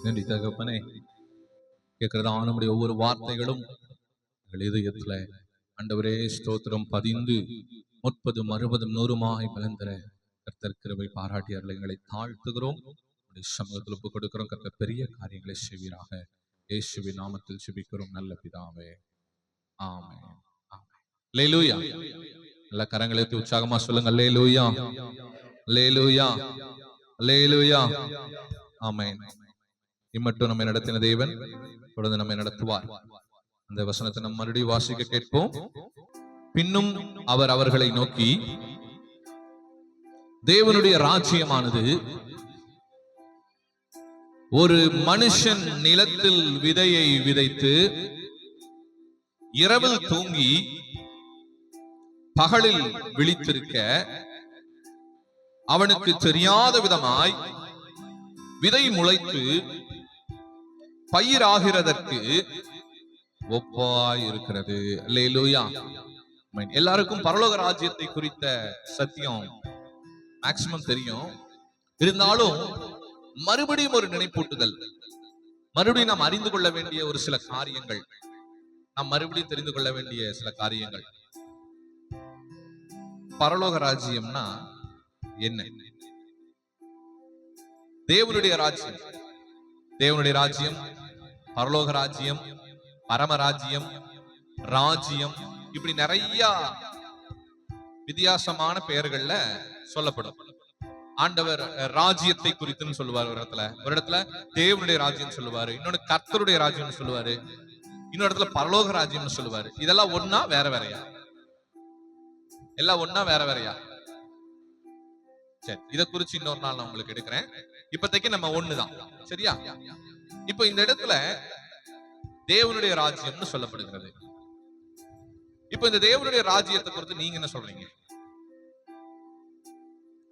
நன்றி தகப்பனே. கேட்கிறதான நம்முடைய ஒவ்வொரு வார்த்தைகளும் எங்கள் இதயத்துல ஆண்டவரே ஸ்தோத்திரம் பதிந்து 30, 60, 100 பலன் தர கர்த்தர் கிருபை பாராட்டியர்கள் எங்களை தாழ்த்துகிறோம். சமூகத்தில் ஒப்பு கொடுக்கிறோம். கர்த்தர் பெரிய காரியங்களை செய்வீராக. இயேசுவின் நாமத்தில் ஜெபிக்கிறோம் நல்ல பிதாவே, ஆமென். அல்லேலூயா. எல்லா கரங்களை எடுத்து உற்சாகமா சொல்லுங்க. அல்லேலூயா, அல்லேலூயா, அல்லேலூயா, ஆமென். இம்மட்டும் நம்மை நடத்தின தேவன் தொடர்ந்து நம்மை நடத்துவார். அந்த வசனத்தை நம்ம மறுபடியும் வாசிக்க கேட்போம். பின்னும் அவர் அவர்களை நோக்கி, தேவனுடைய ராஜ்யமானது ஒரு மனுஷன் நிலத்தில் விதையை விதைத்து இரவில் தூங்கி பகலில் விழித்திருக்க அவனுக்கு தெரியாத விதமாய் விதை முளைத்து பயிராகிறதற்கு ஒப்பாய் இருக்கிறது. அல்லேலூயா. எல்லாருக்கும் பரலோக ராஜ்யத்தை குறித்த சத்தியம் மேக்சிமம் தெரியும். இருந்தாலும் மறுபடியும் ஒரு நினைப்பூட்டுதல், மறுபடியும் நாம் அறிந்து கொள்ள வேண்டிய ஒரு சில காரியங்கள், நாம் மறுபடியும் தெரிந்து கொள்ள வேண்டிய சில காரியங்கள். பரலோக ராஜ்யம்னா என்ன? தேவனுடைய ராஜ்யம், தேவனுடைய ராஜ்யம், பரலோக ராஜ்யம், பரமராஜ்யம், ராஜ்யம், இப்படி நிறைய வித்தியாசமான பெயர்கள்ல சொல்லப்படும். ஆண்டவர் ராஜ்யத்தை குறித்துன்னு சொல்லுவார் ஒரு இடத்துல தேவனுடைய ராஜ்யம் சொல்லுவாரு, இன்னொன்னு கர்த்தருடைய ராஜ்யம் சொல்லுவாரு, இன்னொரு இடத்துல பரலோக ராஜ்யம் சொல்லுவாரு. இதெல்லாம் ஒன்னா வேற வேறையா? எல்லாம் ஒன்னா வேற வேறையா? சரி, இதை குறிச்சு இன்னொரு நாள் நான் உங்களுக்கு எடுக்கிறேன். இப்போதைக்கு நம்ம ஒண்ணுதான், சரியா? இப்ப இந்த இடத்துல தேவனுடைய ராஜ்யம்னு சொல்லப்படுகிறது. இப்ப இந்த தேவனுடைய ராஜ்யத்தை குறித்து நீங்க என்ன சொல்றீங்க?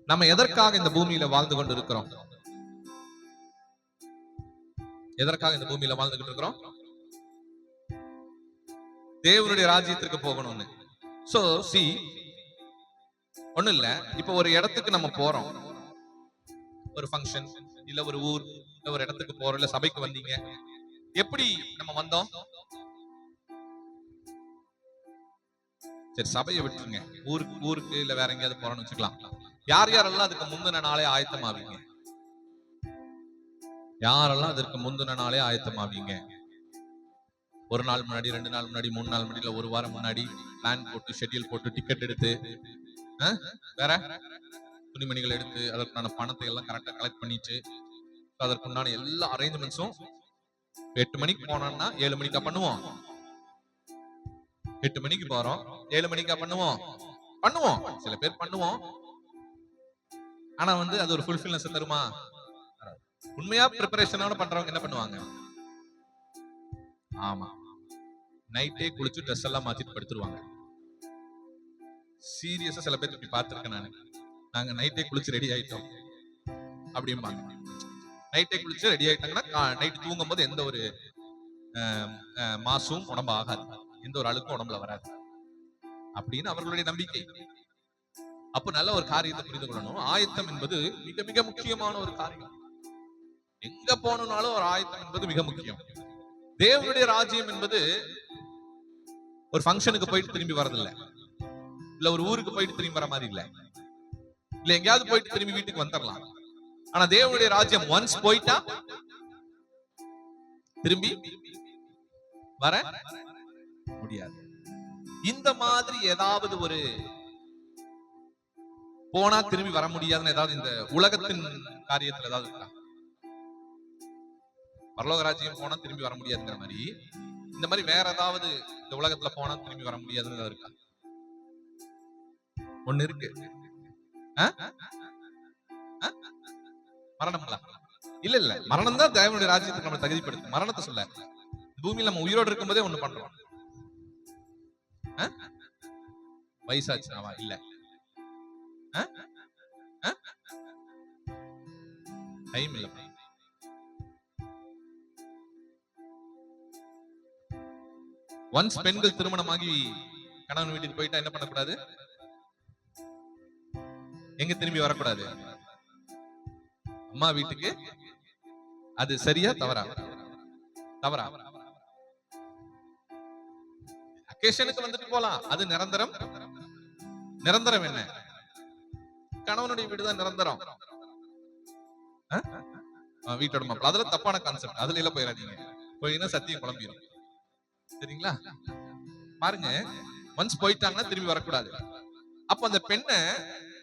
நம்ம எதற்காக இந்த பூமியில வாழ்ந்து கொண்டு இருக்கிறோம்? எதற்காக இந்த பூமியில வாழ்ந்துகிட்டு இருக்கிறோம்? தேவனுடைய ராஜ்யத்திற்கு போகணும்னு. சோ சி, ஒண்ணு இல்ல, இப்ப ஒரு இடத்துக்கு நம்ம போறோம், ஒரு ஃபங்க்ஷன் இல்ல ஒரு ஊர் இல்ல ஒரு இடத்துக்கு போறோம், இல்ல சபைக்கு வந்தீங்க. எப்படி நம்ம வந்தோம்? சரி, சபையை விட்டுருங்க, ஊருக்கு இல்ல வேற எங்கேயாவது போறோம்னு வச்சுக்கலாம். யார் யாரெல்லாம் அதுக்கு முந்தின நாளே ஆயத்தமாவீங்க? யாரெல்லாம் அதற்கு முந்தின நாளே ஆயத்தமாவீங்க? ஒரு நாள் முன்னாடி, 2 நாள் முன்னாடி, 3 நாள் முன்னாடி, இல்ல ஒரு வாரம் முன்னாடி பிளான் போட்டு, ஷெட்யூல் போட்டு, டிக்கெட் எடுத்து, வேற துணிமணிகள் எடுத்து, அதற்கான பணத்தை எல்லாம் கரெக்டா கலெக்ட் பண்ணிட்டு, அதற்குண்டான எல்லா அரேஞ்ச்மெண்ட்ஸும் 8 மணிக்கு போனோம்னா 7 மணிக்கா பண்ணுவோம். 8 மணிக்கு போறோம், 7 மணிக்கா பண்ணுவோம். சில பேர் பண்ணுவோம். ஆனா அது ஒரு ஃபுல்ஃபில்னஸ் தருமா? உண்மையா ப்ரிப்பரேஷனோட பண்றவங்க என்ன பண்ணுவாங்க? ஆமா, நைட்டே குளிச்சு ட்ரெஸ் எல்லாம் மாத்திட்டு படுத்துருவாங்க. சீரியஸா சில பேர் இப்படி பார்த்திருக்கேன் நாங்க நைட்டே குளிச்சு ரெடி ஆயிட்டோம் அப்படிம்பாங்க. நைட்டே குளிச்சு ரெடி ஆயிட்டாங்கன்னா நைட் தூங்கும் போது எந்த ஒரு மாசும் உடம்பு ஆகாது, எந்த ஒரு அழுக்கும் உடம்புல வராது அப்படின்னு அவர்களுடைய நம்பிக்கை. அப்ப நல்ல ஒரு காரியத்தை புரிந்து கொள்ளணும். ஆயத்தம் என்பது மிக மிக முக்கியமான ஒரு காரியம். எங்க போனாலும் ஒரு ஆயத்தம் என்பது மிக முக்கியம். தேவனுடைய ராஜ்யம் என்பது ஒரு ஃபங்க்ஷனுக்கு போயிட்டு திரும்பி வரதில்லை, இல்ல ஒரு ஊருக்கு போயிட்டு திரும்பி வர மாதிரி இல்ல, இல்ல எங்கேயாவது போயிட்டு திரும்பி வீட்டுக்கு வந்துடலாம். ஆனா தேவனுடைய ராஜ்யம் ஒன்ஸ் போயிட்டா திரும்பி வர முடியாது. இந்த மாதிரி ஏதாவது ஒரு போனா திரும்பி வர முடியாதுன்னு ஏதாவது இந்த உலகத்தின் காரியத்துல ஏதாவது இருக்கா? பரலோக ராஜ்யம் போனா திரும்பி வர முடியாதுங்கிற மாதிரி இந்த மாதிரி வேற ஏதாவது இந்த உலகத்துல போனா திரும்பி வர முடியாதுன்னு ஏதாவது இருக்கா? ஒண்ணு இருக்கு. மரணம்ல இல்ல இல்ல, மரணம் தான் தேவனுடைய ராஜ்யத்துக்கு நம்ம தகுதிப்படுத்து. மரணத்தை சொல்ல, பூமியில நம்ம உயிரோடு இருக்கும் போதே ஒண்ணு பண்றோம். வயசாச்சுனாவா? இல்ல, டைம் இல்ல. ஒன்ஸ் பெண்கள் திருமணமாகி கணவன் வீட்டுக்கு போயிட்டா என்ன பண்ணக்கூடாது? எங்க திரும்பி வரக்கூடாது? அம்மா வீட்டுக்கு அது சரியா தவறா? தவறா? அக்கேஷனுக்கு வந்துட்டு போலாம், அது நிரந்தரம். நிரந்தரம் என்ன? கணவனுடைய வீடுதான் நிரந்தரம். வீட்டோட மாப்பிள்ள, அதுல தப்பான கான்செப்ட். அதுல எல்லாம் போயிடாதீங்க. போயின்னா சத்தியம் குழம்பிடும். சரிங்களா? பாருங்க, ஒன்ஸ் போயிட்டாங்கன்னா திரும்பி வரக்கூடாது. அப்ப அந்த பெண்ணை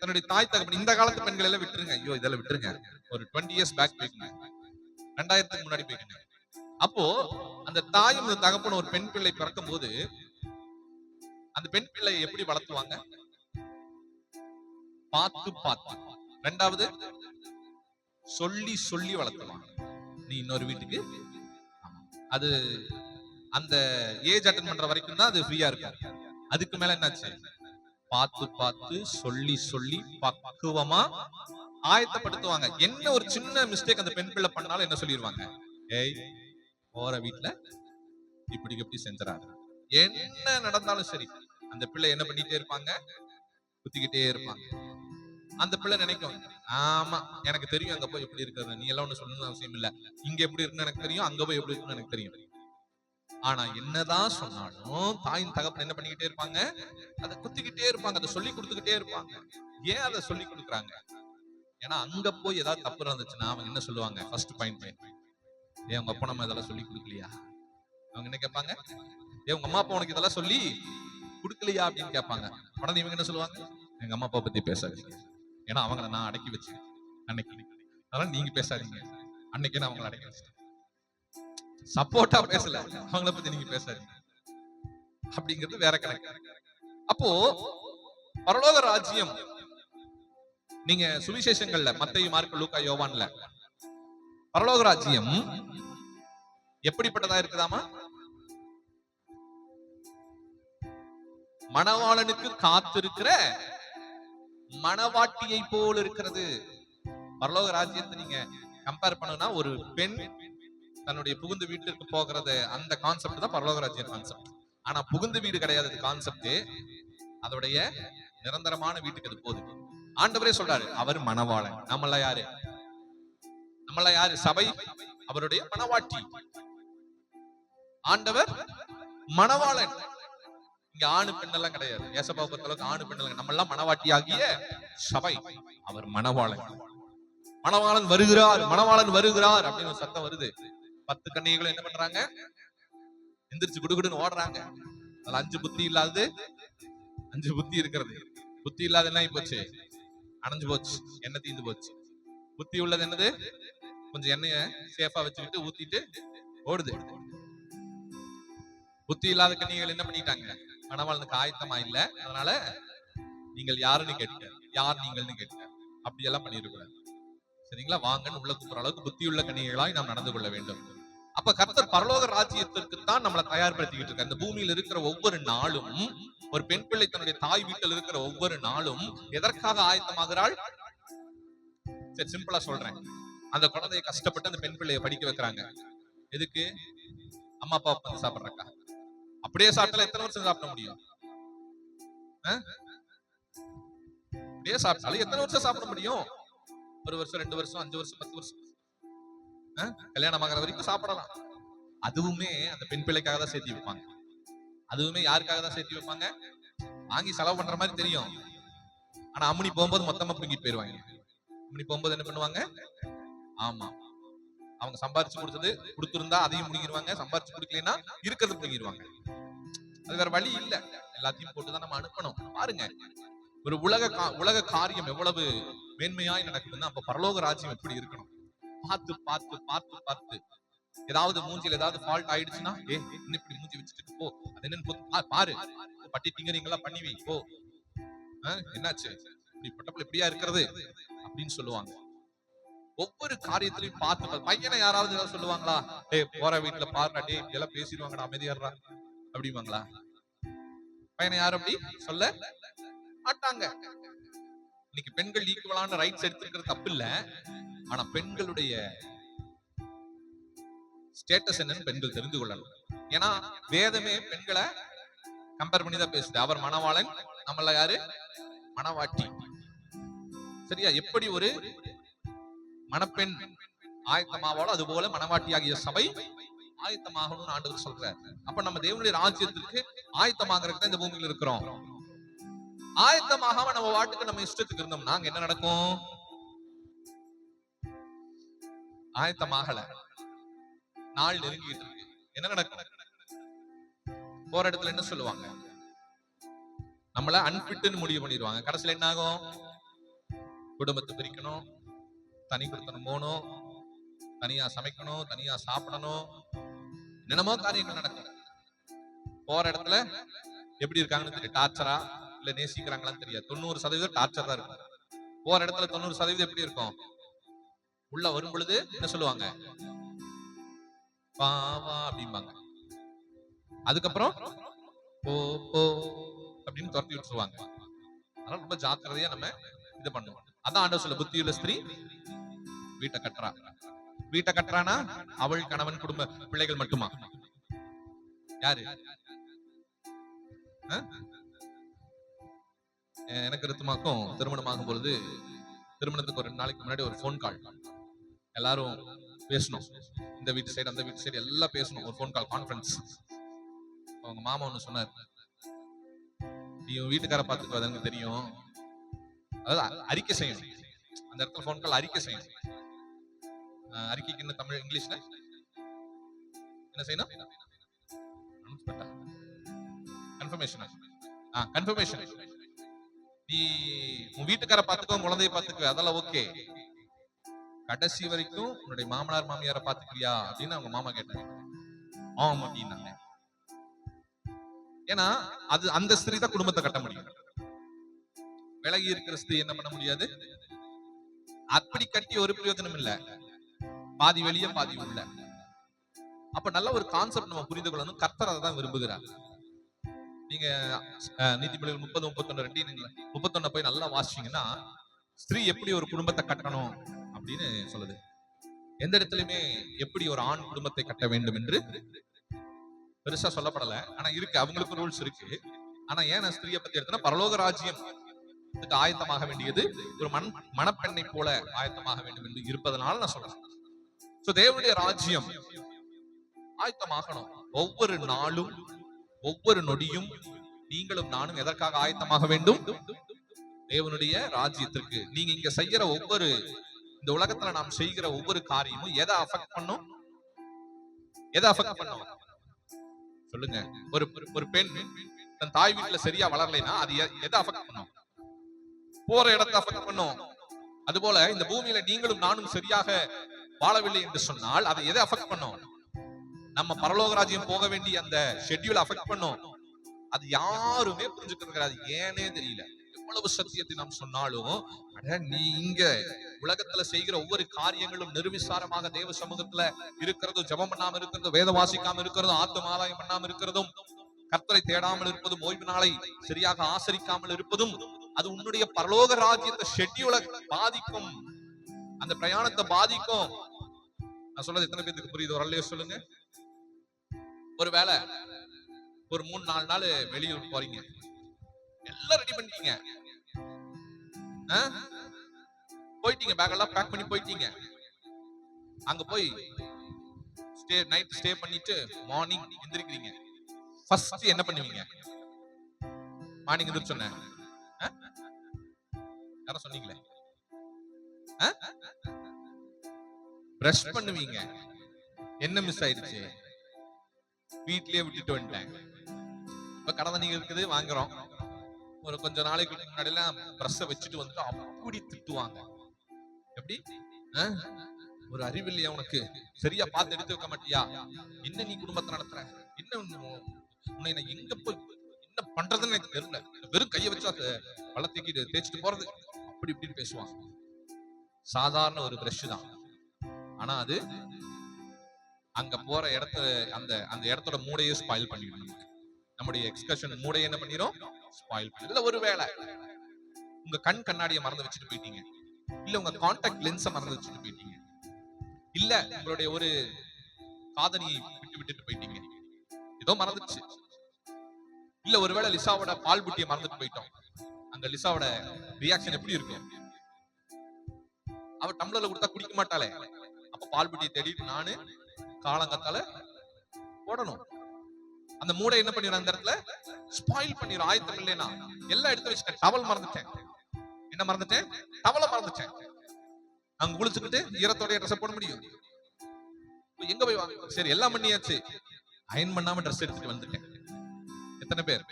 தன்னுடைய தாய் தகப்பன், இந்த காலத்து பெண்கள் எல்லாம் விட்டுருங்க, ஐயோ இதெல்லாம் விட்டுருங்க. ஒரு 20 years பேக் போய்க்குங்க, 2000க்கு முன்னாடி போய்க்குங்க. அப்போ அந்த தாயும் அந்த தகப்பனும் ஒரு பெண் பிள்ளை பிறக்கும் போது அந்த பெண் பிள்ளை எப்படி வளர்த்துவாங்க? பார்த்து பார்த்து. ரெண்டாவது சொல்லி சொல்லி வளர்த்துவாங்க. நீ இன்னொரு வீட்டுக்கு, அது அந்த ஏஜ் அட்டன் பண்ற வரைக்கும் தான் அது ஃப்ரீயா இருக்கும். அதுக்கு மேல என்னாச்சு? பார்த்து பார்த்து சொல்லி சொல்லி பக்குவமா ஆயத்தப்படுத்துவாங்க. என்ன ஒரு சின்ன மிஸ்டேக் அந்த பெண் பிள்ளை பண்ணாலும் என்ன சொல்லிடுவாங்க? ஏய், போற வீட்டுல இப்படி எப்படி செஞ்சுறாங்க. என்ன நடந்தாலும் சரி, அந்த பிள்ளை என்ன பண்ணிட்டே இருப்பாங்க? குத்திக்கிட்டே இருப்பாங்க. அந்த பிள்ளை நினைக்கும், ஆமா எனக்கு தெரியும் அங்க போய் எப்படி இருக்கிறது, நீ எல்லாம் ஒண்ணு சொல்லணும்னு அவசியம் இல்ல, இங்க எப்படி இருக்குன்னு எனக்கு தெரியும், அங்க போய் எப்படி இருக்குன்னு எனக்கு தெரியும். ஆனா என்னதான் சொன்னாலும் தாயின் தகப்பன் என்ன பண்ணிக்கிட்டே இருப்பாங்க? அதை குத்திக்கிட்டே இருப்பாங்க, அதை சொல்லி கொடுத்துக்கிட்டே இருப்பாங்க. ஏன் அதை சொல்லி கொடுக்குறாங்க? ஏன்னா அங்க போய் ஏதாவது தப்பு இருந்துச்சுன்னா அவங்க என்ன சொல்லுவாங்க? ஃபர்ஸ்ட் பாயிண்ட், ஏன் உங்க அப்பா நம்ம இதெல்லாம் சொல்லி கொடுக்கலையா? அவங்க என்ன கேட்பாங்க? ஏன் உங்க அம்மா அப்பா உனக்கு இதெல்லாம் சொல்லி கொடுக்கலையா அப்படின்னு கேட்பாங்க. உடனே இவங்க என்ன சொல்லுவாங்க? எங்க அம்மா அப்பா பத்தி பேசாதீங்க, ஏன்னா அவங்கள நான் அடக்கி வச்சேன் அன்னைக்கு, அதனால நீங்க பேசாதீங்க, அன்னைக்கே நான் அவங்களை அடக்கி வச்சேன். சப்போர்ட்டா பேசல, அவங்கள பத்தி நீங்க பேசாதீங்க அப்படிங்கிறது வேற கணக்கு. அப்போ பரலோக ராஜ்யம், நீங்க சுவிசேஷங்கள்ல மத்தேயு, மார்க்கு, லூக்கா, யோவான்ல பரலோக ராஜ்யம் எப்படிப்பட்டதா இருக்குதாமா? மணவாளனுக்கு காத்திருக்கிற மணவாட்டியை போல் இருக்கிறது. பரலோக ராஜ்யத்தை நீங்க கம்பேர் பண்ணா, ஒரு பெண் தன்னுடைய புகுந்த வீட்டிற்கு போகிறது, அந்த கான்செப்ட் தான் பரலோக ராஜ்ய கான்செப்ட். ஆனா புகுந்த வீடு கிடையாது கான்செப்ட், அதோடைய நிரந்தரமான வீட்டுக்கு அது போகுது. ஆண்டவரே சொல்றாரு, அவர் மணவாளன். நம்மள யாரு? நம்மள யாரு? சபை அவருடைய மணவாட்டி. ஆண்டவர் மணவாளன். இங்க ஆணு பெண் எல்லாம் கிடையாது. ஏசப்பாவை பொறுத்தளவுக்கு ஆணு பெண் எல்லாம், நம்ம எல்லாம் மணவாட்டி ஆகிய சபை. அவர் மணவாளன். மணவாளன் வருகிறார், மணவாளன் வருகிறார் அப்படின்னு சத்தம் வருது. 10 கன்னிகைகளும் என்ன பண்றாங்க? எந்திரிச்சு குடுகுடுன்னு ஓடுறாங்க. அதுல 5 புத்தி இல்லாதது, 5 புத்தி இருக்கிறது. புத்தி இல்லாத என்ன போச்சு? அணைஞ்சு போச்சு, எண்ணெய் தீந்து போச்சு. புத்தி உள்ளது என்னது? கொஞ்சம் எண்ணெய சேஃபா வச்சுக்கிட்டு ஊத்திட்டு ஓடுது. புத்தி இல்லாத கன்னிகைகள் என்ன பண்ணிட்டாங்க? மணவாளனுக்கு ஆயத்தமா இல்ல, அதனால நீங்கள் யாருன்னு கேட்க, யார் நீங்கள்னு கேட்க, அப்படி எல்லாம் பண்ணிடக்கூடாது. சரிங்களா? வாங்கன்னு உள்ள கூப்பிடுற அளவுக்கு புத்தி உள்ள கன்னிகைகளாய் நாம் நடந்து கொள்ள வேண்டும். அப்ப கர்த்தர் பரலோக ராஜ்யத்திற்கு தான் நம்மளை தயார்படுத்திக்கிட்டு இருக்க. இந்த பூமியில் இருக்கிற ஒவ்வொரு நாளும், ஒரு பெண் பிள்ளை தன்னுடைய தாய் வீட்டில் இருக்கிற ஒவ்வொரு நாளும் எதற்காக ஆயத்தமாகிறாள்? சரி, சிம்பிளா சொல்றேன். அந்த குழந்தையை கஷ்டப்பட்டு அந்த பெண் பிள்ளையை படிக்க வைக்கிறாங்க. எதுக்கு? அம்மா அப்பா உட்காந்து சாப்பிடுறக்கா? அப்படியே சாப்பிட்டாலும் எத்தனை வருஷம் சாப்பிட முடியும்? அப்படியே சாப்பிட்டாலும் எத்தனை வருஷம் சாப்பிட முடியும்? 1 வருஷம், 2 வருஷம், 5 வருஷம், 10 வருஷம், கல்யாணம் ஆகிற வரைக்கும் சாப்பிடலாம். அதுவுமே அந்த பெண் பிள்ளைக்காக தான் சேர்த்து வைப்பாங்க. அதுவுமே யாருக்காக தான் சேர்த்து வைப்பாங்க? வாங்கி செலவு பண்ற மாதிரி தெரியும், ஆனா அம்முனி போகும்போது மொத்தமா பிடிங்கிட்டு போயிருவாங்க. அம்முனி போகும்போது என்ன பண்ணுவாங்க? ஆமா, அவங்க சம்பாரிச்சு கொடுத்தது கொடுத்திருந்தா அதையும் முடிங்கிடுவாங்க, சம்பாரிச்சு கொடுக்கலன்னா இருக்கிறது பிடிங்கிடுவாங்க. அது வேற வழி இல்ல, எல்லாத்தையும் போட்டுதான் நம்ம அனுப்பணும். பாருங்க, ஒரு உலக காரியம் எவ்வளவு மேன்மையாய் நடக்குதுன்னா, அப்ப பரலோக ராஜ்யம் எப்படி இருக்கணும்? பார்த்து பார்த்து பார்த்து பார்த்து, ஏதாவது மூஞ்சில ஏதாவது ஃபால்ட் ஆயிடுச்சுன்னா, இன்னும் இப்படி மூஞ்சி வச்சுட்டு போ, அது என்னன்னு பாரு, பட்டி டிங்கரிங்களா பண்ணி வை, போ, என்னாச்சு இப்படி பட்டப்பல இப்படியா இருக்கிறது அப்படின்னு சொல்லுவாங்க. ஒவ்வொரு காரியத்திலையும் பார்த்து. பையனை யாராவது ஏதாவது சொல்லுவாங்களா? போற வீட்டுல பாருடா, டே இதெல்லாம் பேசிடுவாங்கடா, அமைதியாடுறா அப்படிவாங்களா? பையனை யாரும் அப்படி சொல்ல மாட்டாங்க. இன்னைக்கு பெண்கள் ஈக்குவலான ரைட்ஸ் எடுத்துக்கிறது தப்பு இல்ல, ஆனா பெண்களுடைய ஸ்டேட்டஸ் என்னன்னு பெண்கள் தெரிந்து கொள்ளணும். ஏன்னா வேதமே பெண்களை கம்பேர் பண்ணி தான் பேசுது. அவர் மணவாளன், நம்மள யாரு? மணவாட்டி. சரியா? எப்படி ஒரு மணப்பெண் ஆயத்தமாவாளோ அது போல மனவாட்டியாகிய சபை ஆயத்தமாகணும்னு ஆண்டவர் சொல்றார். அப்ப நம்ம தேவனுடைய ராஜ்யத்திற்கு ஆயத்தமாகறதுக்கு தான் இந்த பூமியில இருக்கிறோம். ஆயத்தமாகாம நம்ம வாட்டுக்கு நம்ம இஷ்டத்துக்கு இருந்தோம்னா அங்க என்ன நடக்கும்? ஆயத்தமாகல, நாள் நெருங்கிட்டு இருக்கு, என்ன நடக்கும்? போற இடத்துல என்ன சொல்லுவாங்க? நம்மள அன்பிட்டுன்னு முடிவு பண்ணிடுவாங்க. கடைசியில என்ன ஆகும்? குடும்பத்தை பிரிக்கணும், தனி கொடுத்தனம் போகணும், தனியா சமைக்கணும், தனியா சாப்பிடணும், என்னென்னமோ காரியங்கள் நடக்கும். போற இடத்துல எப்படி இருக்காங்கன்னு தெரியும். டார்ச்சரா இல்ல நேசிக்கிறாங்களான்னு தெரியாது. 90% டார்ச்சர் தான் இருக்கும். போற இடத்துல 90% எப்படி இருக்கும்? உள்ள வரும் பொழுது என்ன சொல்லுவாங்க? வா வா அப்படிம்பாங்க. அதுக்கப்புறம் போ போ அப்படின்னு துரத்தி விட்டுருவாங்க. அதனால ரொம்ப ஜாக்கிரதையா நம்ம இது பண்ணுவோம். அதான் ஆண்டவர் சொல்ல, புத்தியுள்ள ஸ்திரீ வீட்டை கட்டுறா. வீட்டை கட்டுறானா அவள், கணவன், குடும்ப பிள்ளைகள் மட்டுமா? யாரு? எனக்கு ரித்துமாக்கும் திருமணமாகும் பொழுது, திருமணத்துக்கு ஒரு 2 நாளைக்கு முன்னாடி ஒரு போன் கால். எல்லாரும் பேசணும், இந்த வீட்டு சைடு அந்த வீட்டு சைடு எல்லாம் பேசணும். ஒரு போன் கால் கான்ஃபரன்ஸ். அவங்க மாமா ஒண்ணு சொன்னார், நீ வீட்டுக்கார பாத்துக்கு எனக்கு தெரியும், அதாவது அறிக்கை செய்யணும். அந்த இடத்துல போன் கால் அறிக்கை செய்யணும். அறிக்கைக்கு என்ன தமிழ் இங்கிலீஷ்ல என்ன செய்யணும்? கன்ஃபர்மேஷன். கன்ஃபர்மேஷன். நீ உன் வீட்டுக்கார பாத்துக்கோ, குழந்தைய பாத்துக்கோ, அதெல்லாம் ஓகே. கடைசி வரைக்கும் உன்னுடைய மாமனார் மாமியார பாத்துக்கிறியா அப்படின்னு அவங்க மாமா கேட்டாங்க. ஆமா அப்படின்னாங்க. ஏன்னா அது அந்த ஸ்திரீ தான் குடும்பத்தை கட்ட முடியும். விலகி இருக்கிற ஸ்திரீ என்ன பண்ண முடியாது. அப்படி கட்டி ஒரு பிரயோஜனம் இல்ல, பாதி வெளியே பாதி உள்ள. அப்ப நல்ல ஒரு கான்செப்ட் நம்ம புரிந்து கொள்ளணும். கர்த்தர் அதை தான் விரும்புகிறார். நீங்க நீதிமொழிகள் 30-31 போய் நல்லா வாசிச்சீங்கன்னா, ஸ்திரீ எப்படி ஒரு குடும்பத்தை கட்டணும் அப்படின்னு சொல்லுது. எந்த இடத்துலயுமே எப்படி ஒரு ஆண் குடும்பத்தை கட்ட வேண்டும் என்று பெருசா சொல்லப்படல. ஆனா இருக்கு, அவங்களுக்கு ரூல்ஸ் இருக்கு. ஆனா ஏன் நான் ஸ்திரீயை பத்தி எடுத்தேன்னா, பரலோக ராஜ்யம் ஆயத்தமாக வேண்டியது ஒரு மணப்பெண்ணை போல ஆயத்தமாக வேண்டும் என்று இருப்பதனால நான் சொல்றேன். சோ தேவனுடைய ராஜ்யம் ஆயத்தமாகணும். ஒவ்வொரு நாளும் ஒவ்வொரு நொடியும் நீங்களும் நானும் எதற்காக ஆயத்தமாக வேண்டும்? தேவனுடைய ராஜ்யத்திற்கு. நீங்க இங்க செய்யற ஒவ்வொரு, இந்த உலகத்துல நாம் செய்கிற ஒவ்வொரு காரியமும் எதை அஃபெக்ட் பண்ணும்? எதை அஃபெக்ட் பண்ணும் சொல்லுங்க. ஒரு பெண் தன் தாய் வீட்டுல சரியா வளரலைன்னா அது எதை அஃபெக்ட் பண்ணும்? போற இடத்தை அஃபெக்ட் பண்ணும். அதுபோல இந்த பூமியில நீங்களும் நானும் சரியாக வாழவில்லை என்று சொன்னால் அதை எதை அஃபெக்ட் பண்ணும்? நம்ம பரலோக ராஜ்யம் போக வேண்டிய அந்த ஷெட்யூல் அஃபெக்ட் பண்ணும். அது யாருமே புரிஞ்சுக்கிறது ஏனே தெரியல. எவ்வளவு சத்தியத்தை நாம் சொன்னாலும், நீ இங்க உலகத்துல செய்கிற ஒவ்வொரு காரியங்களும் நிர்விசாரமாக தேவ சமூகத்துல இருக்கிறதும், ஜெபம் பண்ணாம இருக்கிறதும், வேத வாசிக்காம இருக்கிறதும், ஆத்துமாதாயம் பண்ணாம இருக்கிறதும், கர்த்தரை தேடாமல் இருப்பதும், ஓய்வு நாளை சரியாக ஆசரிக்காமல் இருப்பதும், அது உன்னுடைய பரலோக ராஜ்யத்தை ஷெட்யூலை பாதிக்கும், அந்த பிரயாணத்தை பாதிக்கும். நான் சொல்றது எத்தனை பேருக்கு புரியுது? ஒரு அல்லையோ சொல்லுங்க. ஒருவேளை ஒரு 3-4 நாள் வெளியூர் போறீங்க, எல்லாம் ரெடி பண்ணிட்டீங்க, போயிட்டீங்க, பேக் எல்லாம் பேக் பண்ணி போயிட்டீங்க. அங்க போய் நைட் ஸ்டே பண்ணிட்டு மார்னிங் எந்திரிக்கிறீங்க. ஃபர்ஸ்ட் என்ன பண்ணுவீங்க? மார்னிங் எந்திரிச்சு சொன்னேன், யாரும் சொன்னீங்களே, பிரஷ் பண்ணுவீங்க. என்ன மிஸ் ஆயிடுச்சு? வீட்லயே விட்டுட்டு வந்துட்டேன். இப்ப கடை தண்ணி இருக்குது, வாங்குறோம். ஒரு கொஞ்ச நாளைக்கு முன்னாடி எல்லாம் பிரஷ் வச்சுட்டு வந்துட்டு அப்படி திட்டுவாங்க. எப்படி? ஒரு அறிவில்லையா உனக்கு? சரியா பார்த்து எடுத்து வைக்க மாட்டியா? என்ன நீ குடும்பத்தை நடத்துற? என்ன உன்னை நான் எங்க போய் என்ன பண்றதுன்னு எனக்கு தெரியல. வெறும் கையை வச்சா பழத்தைக்கு தேய்ச்சிட்டு போறது, அப்படி இப்படின்னு பேசுவாங்க. சாதாரண ஒரு பிரஷ் தான். ஆனா அது அங்க போற இடத்த அந்த இடத்தோட மூடையே ஸ்பாயில் பண்ணிடும். நம்முடைய எக்ஸ்கர்ஷன் மூடையை என்ன பண்ணிரும்? ஸ்பாயில் பண்ணி. இல்ல ஒருவேளை உங்க கண் கண்ணாடியை மறந்து வச்சுட்டு போயிட்டீங்க, இல்ல உங்க கான்டாக்ட் லென்ஸை மறந்து வச்சுட்டு போயிட்டீங்க, இல்ல உங்களுடைய ஒரு காதணியை விட்டுட்டு போயிட்டீங்க, ஏதோ மறந்துச்சு. இல்ல ஒருவேளை லிசாவோட பால் புட்டியை மறந்துட்டு போயிட்டோம். அங்க லிசாவோட ரியாக்ஷன் எப்படி இருக்கும்? அவ டம்ளர்ல கொடுத்தா குடிக்க மாட்டாளே, பக்கம் பால் புட்டியை தேடிட்டு நானு காலங்கத்தால போடணும். அந்த மூடை என்ன பண்ணிடும், அந்த இடத்துல ஸ்பாயில் பண்ணிடும். ஆயத்தம் இல்லைன்னா எல்லாம் எடுத்து வச்சுட்டேன். டவல் மறந்துட்டேன். என்ன மறந்துட்டேன்? டவலை மறந்துட்டேன். அங்க குளிச்சுக்கிட்டு ஈரத்தோடைய ட்ரெஸ் போட முடியும்? எங்க போய் வாங்க? சரி எல்லாம் பண்ணியாச்சு, அயன் பண்ணாம ட்ரெஸ் எடுத்துட்டு வந்துட்டேன். எத்தனை பேர்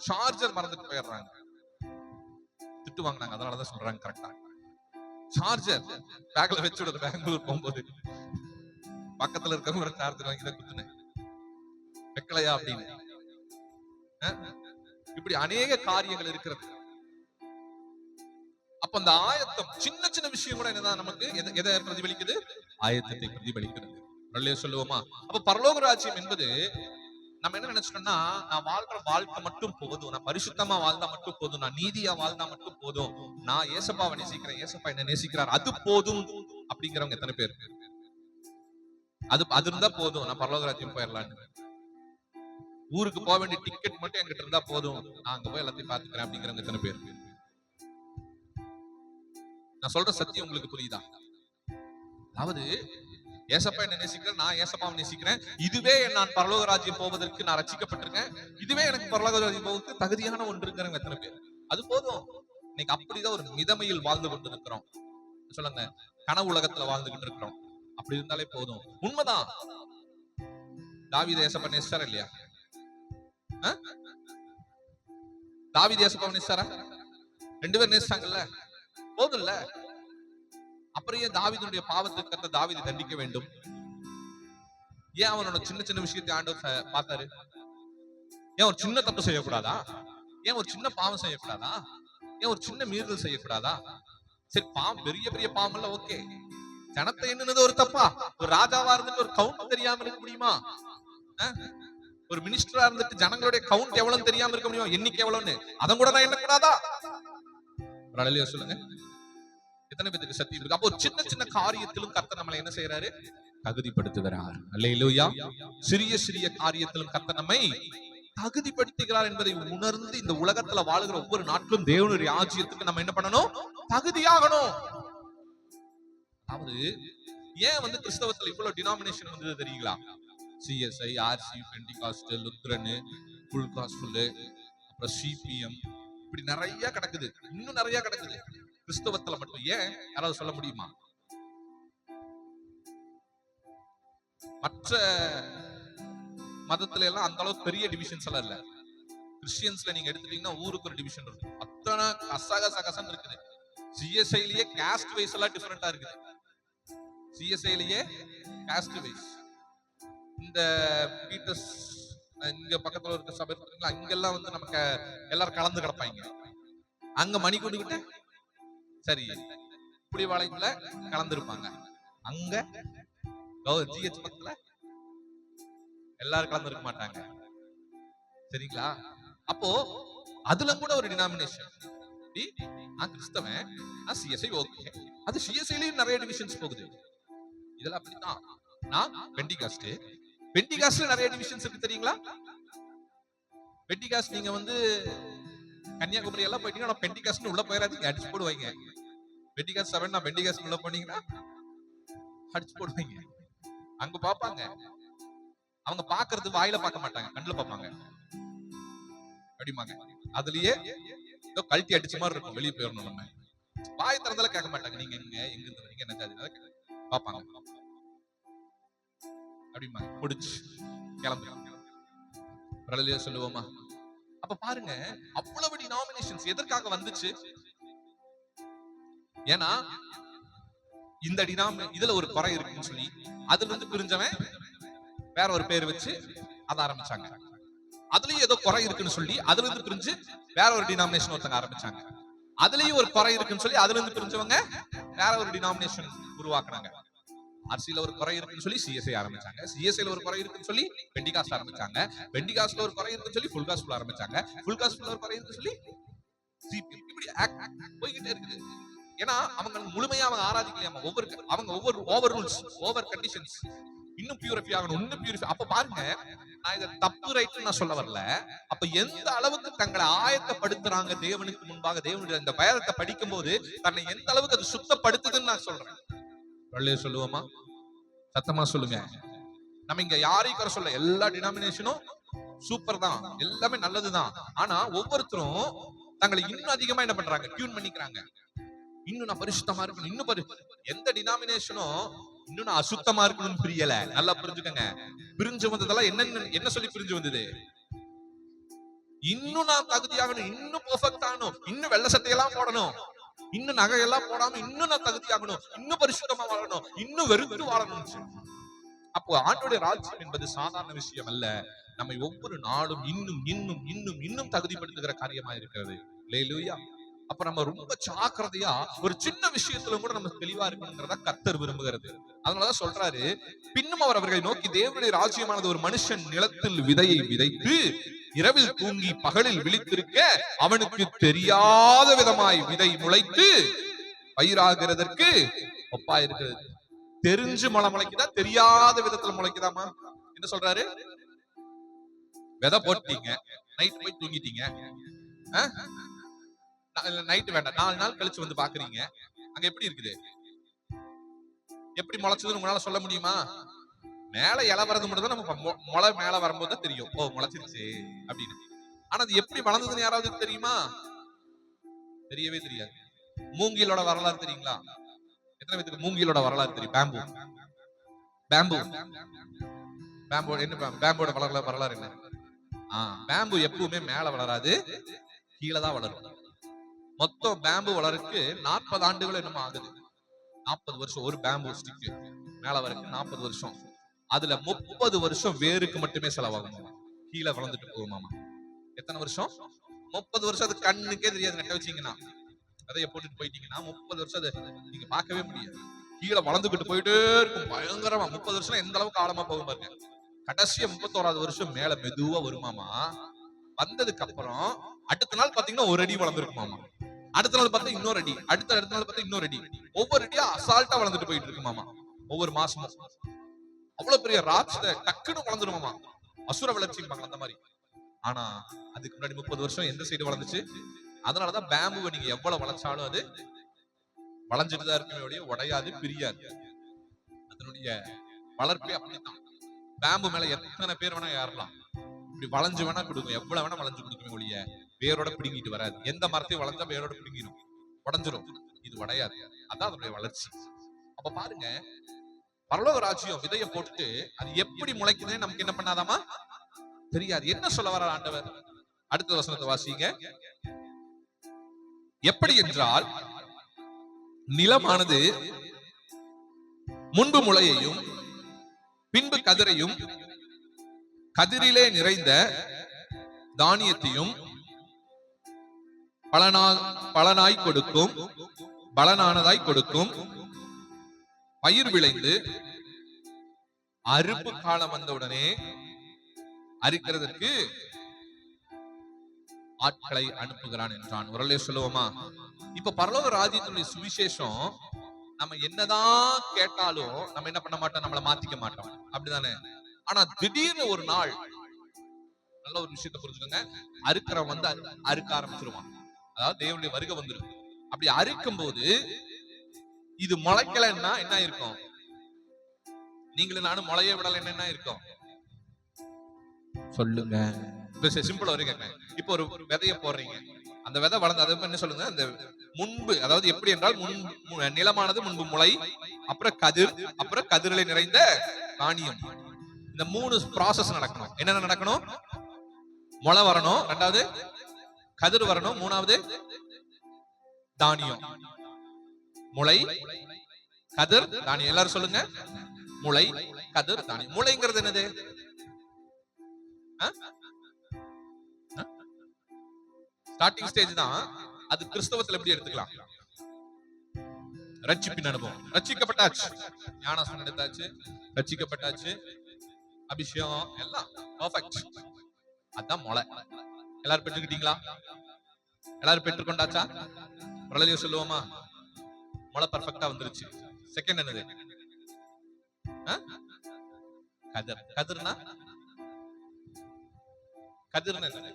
சார்ஜர் மறந்துட்டு போயிடுறாங்க, திட்டு வாங்கினாங்க. அதனாலதான் சொல்றாங்க கரெக்டா. சார்ஜர் பேக்ல வச்சு விடுறது. பெங்களூர் போகும்போது பக்கத்துல இருக்கவங்க ஒரு சார்ஜர் வாங்கி தான் குத்துனேன், வைக்கலையா அப்படின்னு. இப்படி அநேக காரியங்கள் இருக்கிறது. அப்ப அந்த ஆயத்தம், சின்ன சின்ன விஷயம் கூட என்னதான் நமக்கு எதை பிரதிபலிக்குது? ஆயத்தத்தை பிரதிபலிக்கிறது. சொல்லுவோமா? அப்ப பரலோக ராஜ்யம் என்பது நம்ம என்ன நினைச்சிட்டோம்னா, நான் வாழ்ற வாழ்க்கை மட்டும் போதும், நான் பரிசுத்தமா வாழ்ந்தா மட்டும் போதும், நான் நீதியா வாழ்ந்தா மட்டும் போதும், நான் ஏசப்பாவை நேசிக்கிறேன், ஏசப்பா என்ன நேசிக்கிறார், அது போதும் அப்படிங்கிறவங்க எத்தனை பேர்? அது இருந்தா போதும், நான் பரலோக ராஜ்யம் போயிடலான்னு. ஊருக்கு போக வேண்டிய டிக்கெட் மட்டும் என்கிட்ட இருந்தா போதும், நான் அங்க போய் எல்லாத்தையும் பாத்துக்கிறேன் அப்படிங்கிறவங்க எத்தனை பேர்? நான் சொல்ற சத்தியம் உங்களுக்கு புரியுதா? அதாவது ஏசப்பா என்ன நேசிக்கிறேன், நான் ஏசப்பாவை நேசிக்கிறேன், இதுவே நான் பரலோக ராஜ்யம் போவதற்கு நான் ரட்சிக்கப்பட்டிருக்கேன், இதுவே எனக்கு பரலோக ராஜ்யம் போவதற்கு தகுதியான ஒன்றுங்கிறவங்க எத்தனை பேர்? அது போதும். இன்னைக்கு அப்படிதான் ஒரு மிதமையில் வாழ்ந்து கொண்டு இருக்கிறோம். சொல்லுங்க, கனவு உலகத்துல வாழ்ந்துகிட்டு இருக்கிறோம். அப்படி இருந்தாலே போதும். உண்மைதான். தாவீது ஏசப்பா நேசிச்சாரா இல்லையா? தாவீது ஏசப்பா நேசிச்சாரா? 2 பேர் நேசிச்சாங்கல்ல, போதும்ல. அப்புறம் ஏன் தாவீதுடைய பாவத்துக்கு தாவீது தண்டிக்க வேண்டும்? ஏன் அவனோட சின்ன சின்ன விஷயத்தை ஆண்டவர் பார்த்தாரு? ஏன் ஒரு சின்ன தப்பு செய்யக்கூடாதா? ஏன் ஒரு சின்ன பாவம் செய்யக்கூடாதா? ஏன் ஒரு சின்ன மீறுதல் செய்யக்கூடாதா? சரி, பாவம் பெரிய பெரிய பாவம் இல்ல, ஓகே. ஜனத்தை என்னது ஒரு தப்பா? ஒரு ராஜாவா இருந்துட்டு ஒரு கவுண்ட் தெரியாம இருக்க முடியுமா? ஒரு மினிஸ்டரா இருந்துட்டு ஜனங்களுடைய கவுண்ட் எவ்வளவு தெரியாம இருக்க முடியும்? எண்ணிக்கை எவ்வளவுன்னு அதை கூட நான் எண்ணக்கூடாதா? சொல்லுங்க, எத்தனை பேருக்கு சத்தியம் இருக்கு? அப்போ சின்ன சின்ன காரியத்திலும் கர்த்தர் நம்மளை என்ன செய்யறாரு? தகுதிப்படுத்துகிறார். அல்லேலூயா. சிறிய சிறிய காரியத்திலும் கர்த்தர் நம்மை தகுதிப்படுத்துகிறார் என்பதை உணர்ந்து இந்த உலகத்துல வாழுகிற ஒவ்வொரு நாட்களும் தேவனுடைய ராஜ்யத்துக்கு நம்ம என்ன பண்ணணும்? தகுதியாகணும். அதாவது ஏன் கிறிஸ்தவத்துல இவ்வளவு டினாமினேஷன் வந்தது தெரியுங்களா? CSI, RC, Pentecostal, Lutheran, full gospel, அப்புறம் சிபிஎம், இப்படி நிறைய கிடக்குது. இன்னும் நிறைய கிடக்குது கிறிஸ்தவத்துல மட்டும். ஏன் யாராவது சொல்ல முடியுமா? மற்ற மதத்துல எல்லாம் அந்த அளவுக்கு பெரிய டிவிஷன்ஸ் எல்லாம் இல்ல. கிறிஸ்டியன்ஸ்ல நீங்க எடுத்துட்டீங்கன்னா ஊருக்கு ஒரு டிவிஷன் இருக்கும். அத்தனை கசகசகசன் இருக்குது. சிஎஸ்ஐலயே காஸ்ட் வைஸ் எல்லாம் டிஃபரெண்டா இருக்குது. சிஎஸ்ஐலயே காஸ்ட் வைஸ். இந்த பீட்டர்ஸ் இங்க பக்கத்துல இருக்க சபை அங்கெல்லாம் நமக்கு எல்லாரும் கலந்து கிடப்பாங்க. அங்க மணி கொடுக்கிட்ட சரி புலிவாளையத்துல கலந்துருப்பாங்க. அங்க ஜிஹெச் பக்கத்துல எல்லாரும் கலந்து இருக்க மாட்டாங்க. சரிங்களா? அப்போ அதுல கூட ஒரு டினாமினேஷன். கிறிஸ்தவன் சிஎஸ்ஐ, ஓகே. அது சிஎஸ்ஐலயும் நிறைய டிவிஷன்ஸ் போகுது. இதெல்லாம் அப்படிதான். நான் பெண்டிகாஸ்ட், பெண்டிகாஸ்ட்ல நிறைய டிவிஷன்ஸ் இருக்கு தெரியுங்களா? பெண்டிகாஸ்ட் நீங்க கன்னியாகுமரி எல்லாம் போயிட்டீங்கன்னா பெண்டிகாஸ்ட் உள்ள போயிடாதீங்க, அடிச்சு போடுவாங்க. பெண்டிகாஸ்ட் 7 நான் பெண்டிகாஸ்ட் உள்ள போனீங்கன்னா அடிச்சு போடுவாங்க. அங்க பாப்பாங்க. அவங்க பாக்குறது வாயில பார்க்க மாட்டாங்க, கண்ணுல பாப்பாங்க. அப்படிமாங்க. அதுலயே ஏதோ கழட்டி அடிச்ச மாதிரி இருக்கும். வெளியே போயிடணும். நம்ம வாய் திறந்தால கேட்க மாட்டாங்க. நீங்க எங்க இருந்து வரீங்க, என்ன ஜாதி பாப்பாங்க. அப்படிமா முடிச்சு கிளம்புறாங்க. சொல்லுவோமா? அப்ப பாருங்க, அவ்வளவு டினாமினேஷன்ஸ் எதற்காக வந்துச்சு? ஏன்னா இந்த இதுல ஒரு குறை இருக்குன்னு சொல்லி அதுல இருந்து பிரிஞ்சவன் வேற ஒரு பேர் வச்சு அதை ஆரம்பிச்சாங்க. அதுலயும் ஏதோ குறை இருக்குன்னு சொல்லி அதுல இருந்து பிரிஞ்சு வேற ஒரு டினாமினேஷன் ஒருத்தங்க ஆரம்பிச்சாங்க. அதுலயும் ஒரு குறை இருக்குன்னு சொல்லி அதுல இருந்து பிரிஞ்சவங்க வேற ஒரு டினாமினேஷன் உருவாக்குனாங்க. ஆர்சில ஒரு குறை இருக்குன்னு சொல்லி சிஎஸ்ஐ ஆரம்பிச்சாங்க. சிஎஸ்ஐல ஒரு குறை இருக்குன்னு சொல்லி பெண்டிகாஸ்ட் ஆரம்பிச்சாங்க. பெண்டிகாஸ்ட்ல ஒரு குறை இருக்குன்னு சொல்லி ஃபுல் காஸ்பல் ஆரம்பிச்சாங்க. ஃபுல் காஸ்பல்ல ஒரு குறை இருக்குன்னு சொல்லி சிபிஎம். இப்படி போய்கிட்டே இருக்குது. ஏன்னா அவங்க முழுமையா அவங்க ஆராதிக்கலையாம. அவங்க ஒவ்வொரு ஓவர் ரூல்ஸ், ஓவர் கண்டிஷன்ஸ். இன்னும் பியூரிஃபை ஆகணும், இன்னும் பியூரிஃபை. அப்ப பாருங்க, நான் இதை தப்பு ரைட் நான் சொல்ல வரல. அப்ப எந்த அளவுக்கு தங்களை ஆயத்தப்படுத்துறாங்க தேவனுக்கு முன்பாக, தேவனுடைய இந்த வேதத்தை படிக்கும் போது தன்னை எந்த அளவுக்கு அது சுத்தப்படுத்துதுன்னு நான் சொல்றேன். சொல்லுவோமா? சத்தமா சொல்லுங்க. நம்ம இங்க யாரையும் குறை சொல்ல, எல்லா டினாமினேஷனும் சூப்பர் தான், எல்லாமே நல்லதுதான். ஆனா ஒவ்வொருத்தரும் தங்களை இன்னும் அதிகமா என்ன பண்றாங்க, டியூன் பண்ணிக்கிறாங்க. இன்னும் நான் பரிசுத்தமா இருக்கணும், இன்னும் எந்த டினாமினேஷனும் இன்னும் நான் அசுத்தமா இருக்கணும்னு பிரியல. நல்லா புரிஞ்சுக்கங்க. பிரிஞ்சு வந்ததெல்லாம் என்ன சொல்லி பிரிஞ்சு வந்தது? இன்னும் நான் தகுதியாகணும், இன்னும் பெர்ஃபெக்ட் ஆகணும், இன்னும் வெள்ளை சட்டையெல்லாம் போடணும், இன்னும் நகையெல்லாம் போடாம இன்னும் நான் தகுதியாகணும், இன்னும் பரிசுத்தமா வாழணும், இன்னும் வெறுத்து வாழணும். அப்போ ஆண்டவருடைய ராஜ்யம் என்பது சாதாரண விஷயம் அல்ல. நம்மை ஒவ்வொரு நாளும் இன்னும் இன்னும் இன்னும் இன்னும் தகுதிப்படுத்துகிற காரியமா இருக்கிறது. அல்லேலூயா. அப்ப நம்ம ரொம்ப ஜாக்கிரதையா ஒரு சின்ன விஷயத்துல கூட நம்ம தெளிவா இருக்கணும்ன்றத கர்த்தர் விரும்புகிறது. அதனாலதான் சொல்றாரு, பின்னும் அவர் அவர்களை நோக்கி, தேவனுடைய ராஜ்யமானது ஒரு மனுஷன் நிலத்தில் விதையை விதைத்து இரவில் தூங்கி பகலில் விழித்திருக்க அவனுக்கு தெரியாத விதமாய் விதை முளைத்து பயிராகிறதற்கு ஒப்பா இருக்கிறது. தெரிஞ்சு மழை முளைக்குதா, தெரியாத விதத்துல முளைக்குதாமா? என்ன சொல்றாரு? விதை போட்டீங்க, நைட் போய் தூங்கிட்டீங்க, நைட் வேண்டாம், 4 நாள் கழிச்சு வந்து பாக்குறீங்க, அங்க எப்படி இருக்குது, எப்படி முளைச்சதுன்னு உங்களால சொல்ல முடியுமா? மேல இலை வரது மட்டும் தான் நம்ம முளை மேல வரும்போது தான் தெரியும், ஓ முளைச்சிருச்சு அப்படின்னு. ஆனா அது எப்படி வளர்ந்ததுன்னு யாராவது தெரியுமா? தெரியவே தெரியாது. மூங்கிலோட வரலாறு தெரியுங்களா? எத்தனை பேருக்கு மூங்கிலோட வரலாறு தெரியும்? பேம்பு என்ன, பேம்போட வரலாறு என்ன? பேம்பு எப்பவுமே மேல வளராது, கீழே தான் வளரும். மொத்தம் பேம்பு வளருக்கு 40 ஆண்டுகள் என்னமோ ஆகுது. 40 வருஷம் ஒரு பேம்பு ஸ்டிக் மேல வரைக்கும் 40 வருஷம். அதுல 30 வருஷம் வேருக்கு மட்டுமே செலவாகும், கீழே வளர்ந்துட்டு போகுமாமா. எத்தனை வருஷம்? 30 வருஷம். அது கண்ணுக்கே தெரியாது, நெட்ட வச்சீங்கன்னா, விதைய போட்டுட்டு போயிட்டீங்கன்னா 30 வருஷம் அதை நீங்க பார்க்கவே முடியாது. கீழே வளர்ந்துகிட்டு போயிட்டே இருக்கும் பயங்கரமா. 30 வருஷம் எந்த அளவுக்கு ஆழமா போகும் பாருங்க. கடைசியா 31வது வருஷம் மேல மெதுவா வருமாமா. வந்ததுக்கு அப்புறம் அடுத்த நாள் பாத்தீங்கன்னா ஒரு அடி வளர்ந்துருக்குமாமா, அடுத்த நாள் பார்த்தா இன்னொரு அடி, அடுத்த நாள் பார்த்தா இன்னொரு அடி, ஒவ்வொரு அடியா அசால்ட்டா வளர்ந்துட்டு போயிட்டு இருக்குமாமா. ஒவ்வொரு மாசமும் அவ்வளவு பெரிய ராட்சத டக்குன்னு வளர்ந்துருமாமா, அசுர வளர்ச்சி அந்த மாதிரி. ஆனா அதுக்கு முன்னாடி 30 வருஷம் எந்த சைடு வளர்ந்துச்சு? அதனாலதான் பேம்புவை நீங்க எவ்வளவு வளைச்சாலும் அது வளைஞ்சிட்டுதான் இருக்குமே, உடையாது, பிரியாது. அதனுடைய வளர்ப்பே அப்படித்தான். பேம்பு மேல எத்தனை பேர் வேணா ஏறலாம், இப்படி வளைஞ்சு வேணா கொடுக்கும், எவ்வளவு வேணா வளைஞ்சு கொடுக்குமே ஒழிய வேரோட பிடுங்கிட்டு வராது. எந்த மரத்தையும் வளைஞ்சா வேரோட பிடுங்கிடும், உடஞ்சிரும். இது உடையாது. அதான் அதனுடைய வளர்ச்சி. அப்ப பாருங்க, பரலோக ராஜ்யம் விதைய போட்டு அது எப்படி முளைக்குதுன்னு நமக்கு என்ன பண்ணாதாமா தெரியாது. என்ன சொல்ல வர ஆண்டவர்? அடுத்த வசனத்தை வாசிங்க. எப்படி என்றால், நிலமானது முன்பு முளையையும் பின்பு கதிரையும் கதிரிலே நிறைந்த தானியத்தையும் பலனாய் கொடுக்கும், பலனானதாய் கொடுக்கும். பயிர் விளைந்து அறுப்பு காலம் வந்தவுடனே அறுக்கிறதற்கு ஆட்களை அனுப்புகிறான் என்றான். உரலே சொல்லுவோமா? இப்ப பரலோக ராஜ்யத்தினுடைய சுவிசேஷம் நம்ம என்னதான் கேட்டாலும் நம்ம என்ன பண்ண மாட்டோம், நம்மளை மாத்திக்க மாட்டோம், அப்படிதானே? ஆனா திடீர்னு ஒரு நாள், நல்ல ஒரு விஷயத்தை புரிஞ்சுக்கோங்க, அறுக்கிறவன் வந்து அறுக்க ஆரம்பிச்சிருவான். அதாவது தேவனுடைய வருகை வந்துடும். அப்படி அறுக்கும் போது இது முளைக்கலன்னா என்ன இருக்கும்? நீங்களும் நானும் முளைய விடல என்ன இருக்கும் சொல்லுங்க. சிம்பிள் வரைக்கும் கேட்கிறேன். இப்போ ஒரு விதைய போடுறீங்க, அந்த விதை வளர்ந்து அது என்ன சொல்லுங்க, அந்த முன்பு, அதாவது எப்படி என்றால் நிலமானது முன்பு முளை, அப்புறம் கதிர், அப்புறம் கதிரிலே நிறைந்த தானியம். இந்த 3 ப்ராசஸ் நடக்கணும். என்னென்ன நடக்கணும்? முளை வரணும், 2வது கதிர் வரணும், 3வது தானியம். முளை, கதிர், தானியம். எல்லாரும் சொல்லுங்க. முளை, கதிர், தானியம். முளைங்கிறது என்னது? ஸ்டார்டிங் ஸ்டேஜ் தான். அது கிறிஸ்தவத்துல எப்படி எடுத்துக்கலாம்? ரட்சிப்பின் அனுபவம். ரட்சிக்கப்பட்டாச்சு, ஞானஸ்நானம் எடுத்தாச்சு, ரட்சிக்கப்பட்டாச்சு, அபிஷேகம் எல்லாம் பெர்ஃபெக்ட். அதான் முளை. எல்லாரும் பெற்றுக்கிட்டீங்களா? எல்லாரும் பெற்றுக்கொண்டாச்சா? பிரளய சொல்லுவோமா? முளை பெர்ஃபெக்ட்டா வந்துருச்சு. செகண்ட் என்னது? கதிர். கதிர்னா கதிர்னா என்ன?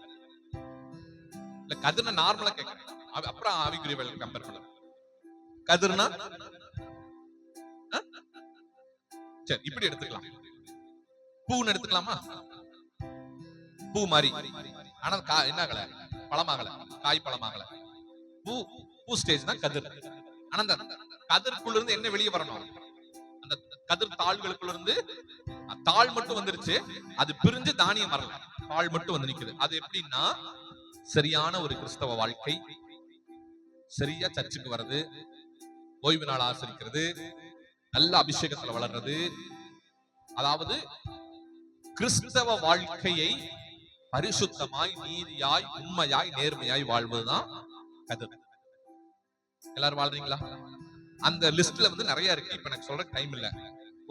இல்ல கதிர்னா நார்மலா கேட்கிறேன், அப்புறம் ஆவிக்குரிய கம்பேர் பண்ண. கதிர்னா சரி இப்படி எடுத்துக்கலாம். பூன்னு எடுத்துக்கலாமா? பூ மாதிரி, ஆனா என்ன ஆகல, பழமாகல, காய் பழமாகல. பூ பூ ஸ்டேஜ்னா கதிர். ஆனா அந்த கதிர்க்குள்ள இருந்து என்ன வெளியே வரணும்? அந்த கதிர் தாள்களுக்குள்ள இருந்து தாள் மட்டும் வந்துருச்சு, அது பிரிஞ்சு தானியம் வரல, தாள் மட்டும் வந்து நிக்குது. அது எப்படின்னா, சரியான ஒரு கிறிஸ்தவ வாழ்க்கை, சரியா சர்ச்சுக்கு வர்றது, ஓய்வு நாள் ஆசரிக்கிறது, நல்ல அபிஷேகத்துல வளர்றது, அதாவது கிறிஸ்தவ வாழ்க்கையை பரிசுத்தமாய், நீதியாய், உண்மையாய், நேர்மையாய் வாழ்வதுதான் கதிர். எல்லாரும் வாழ்றீங்களா? அந்த லிஸ்ட்ல வந்து நிறைய இருக்கு, இப்ப எனக்கு சொல்ற டைம் இல்ல.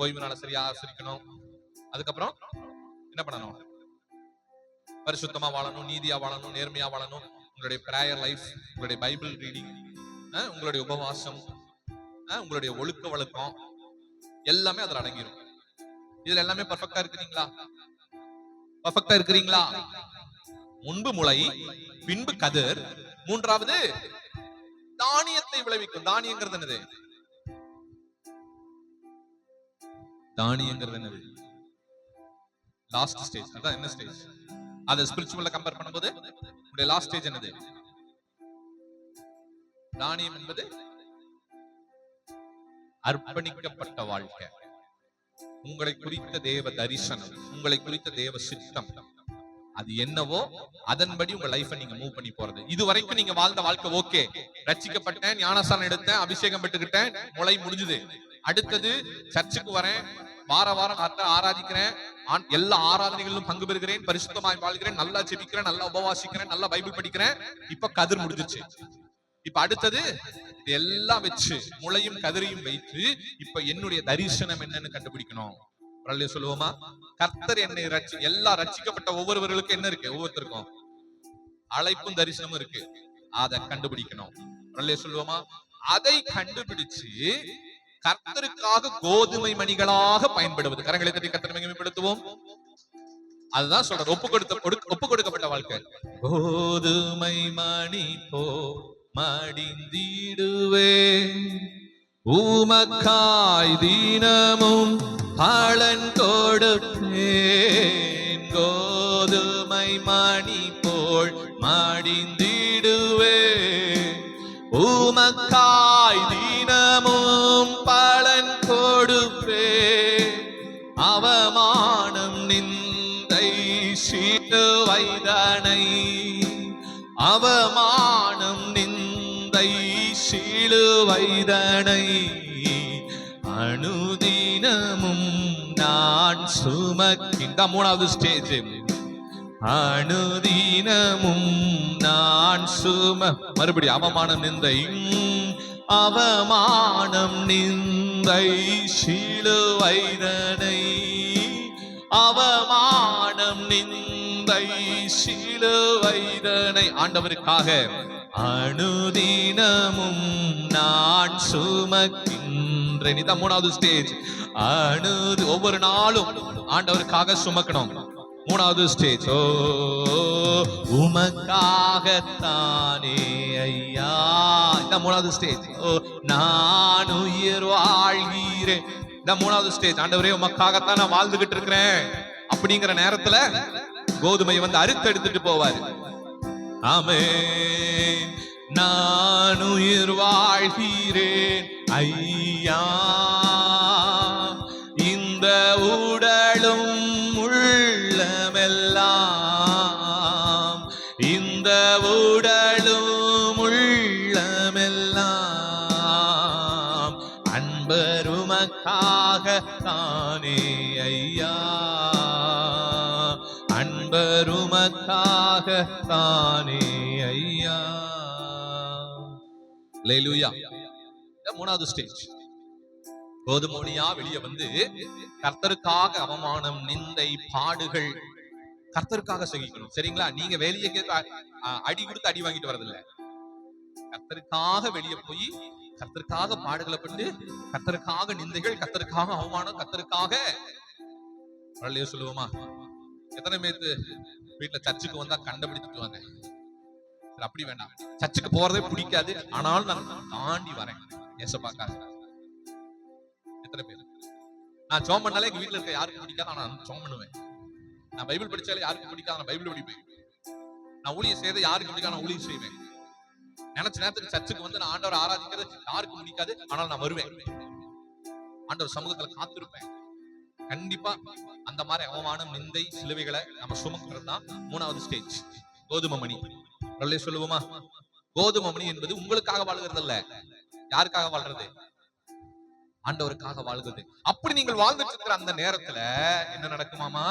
ஓய்வு நாளை சரியா ஆசரிக்கணும், அதுக்கப்புறம் என்ன பண்ணணும்? பரிசுத்தமா வாழணும், நீதியா வாழணும், நேர்மையா வாழணும். உங்களுடைய பிரேயர் லைஃப், உங்களுடைய பைபிள் ரீடிங், உங்களுடைய உபவாசம், உங்களுடைய ஒழுக்க வழக்கம் எல்லாமே அதுல அடங்கிடும். இதுல எல்லாமே பர்ஃபெக்டா இருக்கிறீங்களா? பர்ஃபெக்டா இருக்கிறீங்களா? முன்பு முளை, பின்பு கதிர், மூன்றாவது தானியத்தை விளைவிக்கும். தானியங்கிறது என்னது? தானியங்கிறது என்னது? Last stage. அதான் என்ன ஸ்டேஜ்? அத ஸ்பிரிச்சுவல்ல கம்பேர் பண்ணும்போது உங்களுடைய லாஸ்ட் ஸ்டேஜ் என்னது? தானியம் என்பது அர்ப்பணிக்கப்பட்ட வாழ்க்கை, உங்களை குறித்த தேவ தரிசனம், உங்களை குறித்த தேவ சித்தம், அது என்னவோ அதன்படி உங்க லைஃபை நீங்க மூவ் பண்ணி போறது. இது வரைக்கும் நீங்க வாழ்ந்த வாழ்க்கை ஓகே, ரட்சிக்கப்பட்டேன், ஞானஸ்தானம் எடுத்தேன், அபிஷேகம் பெற்றுக்கிட்டேன், முளை முடிஞ்சது. அடுத்தது சர்ச்சுக்கு வரேன், வார வாரம் ஆராதிக்கிறேன், எல்லா ஆராதனைகளிலும் பங்கு பெறுகிறேன், பரிசுத்தமாய் வாழ்கிறேன், நல்லா ஜெபிக்கிறேன், நல்லா உபவாசிக்கிறேன், நல்லா பைபிள் படிக்கிறேன். இப்ப கதிர் முடிஞ்சிச்சு. இப்ப அடுத்தது எல்லாம் வச்சு, முளையும் கதிரையும் வைத்து, இப்ப என்னுடைய தரிசனம் என்னன்னு கண்டுபிடிக்கணும். சொல்லுவோமா? கர்த்தர் என்னை எல்லா ரட்சிக்கப்பட்ட ஒவ்வொருவர்களுக்கும் என்ன இருக்கு? ஒவ்வொருத்தருக்கும் அழைப்பும் தரிசனமும் இருக்கு. அதை கண்டுபிடிக்கணும். சொல்லுவோமா? அதை கண்டுபிடிச்சு கர்த்தருக்காக கோதுமை மணிகளாக பயன்படுவது. கரங்களை தட்டி கர்த்தரை மகிமைப்படுத்துவோம். அதுதான் சொல்றது, ஒப்பு கொடுக்கப்பட்ட வாழ்க்கை. கோதுமை மணி போ மடிந்திடுவே, உமக்காய் தினமும் பலன் கொடுப்பேன். கோதுமை மணி போல் மடிந்திடுவே, உமக்காய் தினமும் பலன் கொடுப்பேன். அவமானம் நிந்தை சிலுவைதனை, அவமானம் நிந்தை சிலுவைதனை அனுதினமும் நான் சுமக்கின்ற மூணாவது ஸ்டேஜ். அனுதினமும் நான் மறுபடியும் அவமானம் நிந்தை, அவமானம் நிந்தை சிலுவைதனை, அவமானம் நிந்தை சிலுவைதனை ஆண்டவருக்காக அனுதினமும் நான் சுமக்கின்றேன். இதான் மூணாவது ஸ்டேஜ். ஒவ்வொரு நாளும் ஆண்டவருக்காக சுமக்கணும். மூணாவது ஸ்டேஜ். ஓ உமக்காகத்தானே ஐயா, இந்த மூணாவது ஸ்டேஜ். ஓ நான் உயிர் வாழ்கிறேன், இந்த மூணாவது ஸ்டேஜ். ஆண்டவரே உமக்காகத்தான் நான் வாழ்ந்துகிட்டு இருக்கிறேன் அப்படிங்கிற நேரத்துல கோதுமையை வந்து அறுத்து எடுத்துட்டு போவாரு. ஆமென். நான் உயிர் வாழ்கிறேன் ஐயா, இந்த உடலும் உள்ளமெல்லாம், இந்த உடலும் உள்ளமெல்லாம் அன்பருமக்காக தானே ஐயா, அன்பருமக்காக தானே ஐயா. அல்லேலூயா. மூணாவது ஸ்டேஜ். கோதுமையா வெளியே வந்து கர்த்தருக்காக அவமானம், நிந்தை, பாடுகள் கர்த்தருக்காக சகிக்கணும். சரிங்களா? நீங்க வெளியே அடி கொடுத்து அடி வாங்கிட்டு வரதில்லை. கர்த்தருக்காக வெளியே போய் கர்த்தருக்காக பாடுகளை பட்டு, கர்த்தருக்காக நிந்தைகள், கர்த்தருக்காக அவமானம், கர்த்தருக்காக பரவாயில்லையே சொல்லுவோமா? எத்தனை பேருக்கு வீட்டுல சர்ச்சுக்கு வந்தா கண்டுபிடிச்சுட்டுவாங்க, அப்படி வேண்டாம், சர்ச்சுக்கு போறதே பிடிக்காது, ஆனாலும் நான் தாண்டி வரேன் ஏசப்பாக்காக. எத்தனை பேர்? நான் ஜெபம் பண்ணாலே எங்க வீட்டுல இருக்க யாருக்கும் பிடிக்காது, ஆனா நான் ஜெபம் பண்ணுவேன். நான் பைபிள் படிச்சாலே யாருக்கும் பிடிக்காது, நான் பைபிள் படிப்பேன். நான் ஊழியம் செய்யறது யாருக்கும் பிடிக்காது, நான் ஊழியம் செய்வேன். நினைச்ச நேரத்துக்கு சர்ச்சுக்கு வந்து நான் ஆண்டவர் ஆராதிக்கிறது யாருக்கும் பிடிக்காது, ஆனால் நான் வருவேன். ஆண்டவர் சமூகத்துல காத்திருப்பேன். கண்டிப்பா அந்த மாதிரி அவமானம், நிந்தை, சிலுவைகளை நம்ம சுமக்கிறது தான் 3வது ஸ்டேஜ், கோதுமை மணி. சொல்லுவோமா? கோதுமை மணி என்பது உங்களுக்காக வாழ்கிறது அல்ல. யாருக்காக வாழ்றது? ஆண்டவருக்காக வாழ்கிறது. அப்படி நீங்கள் வாழ்ந்துட்டு இருக்கிற அந்த நேரத்துல என்ன நடக்குமாமா?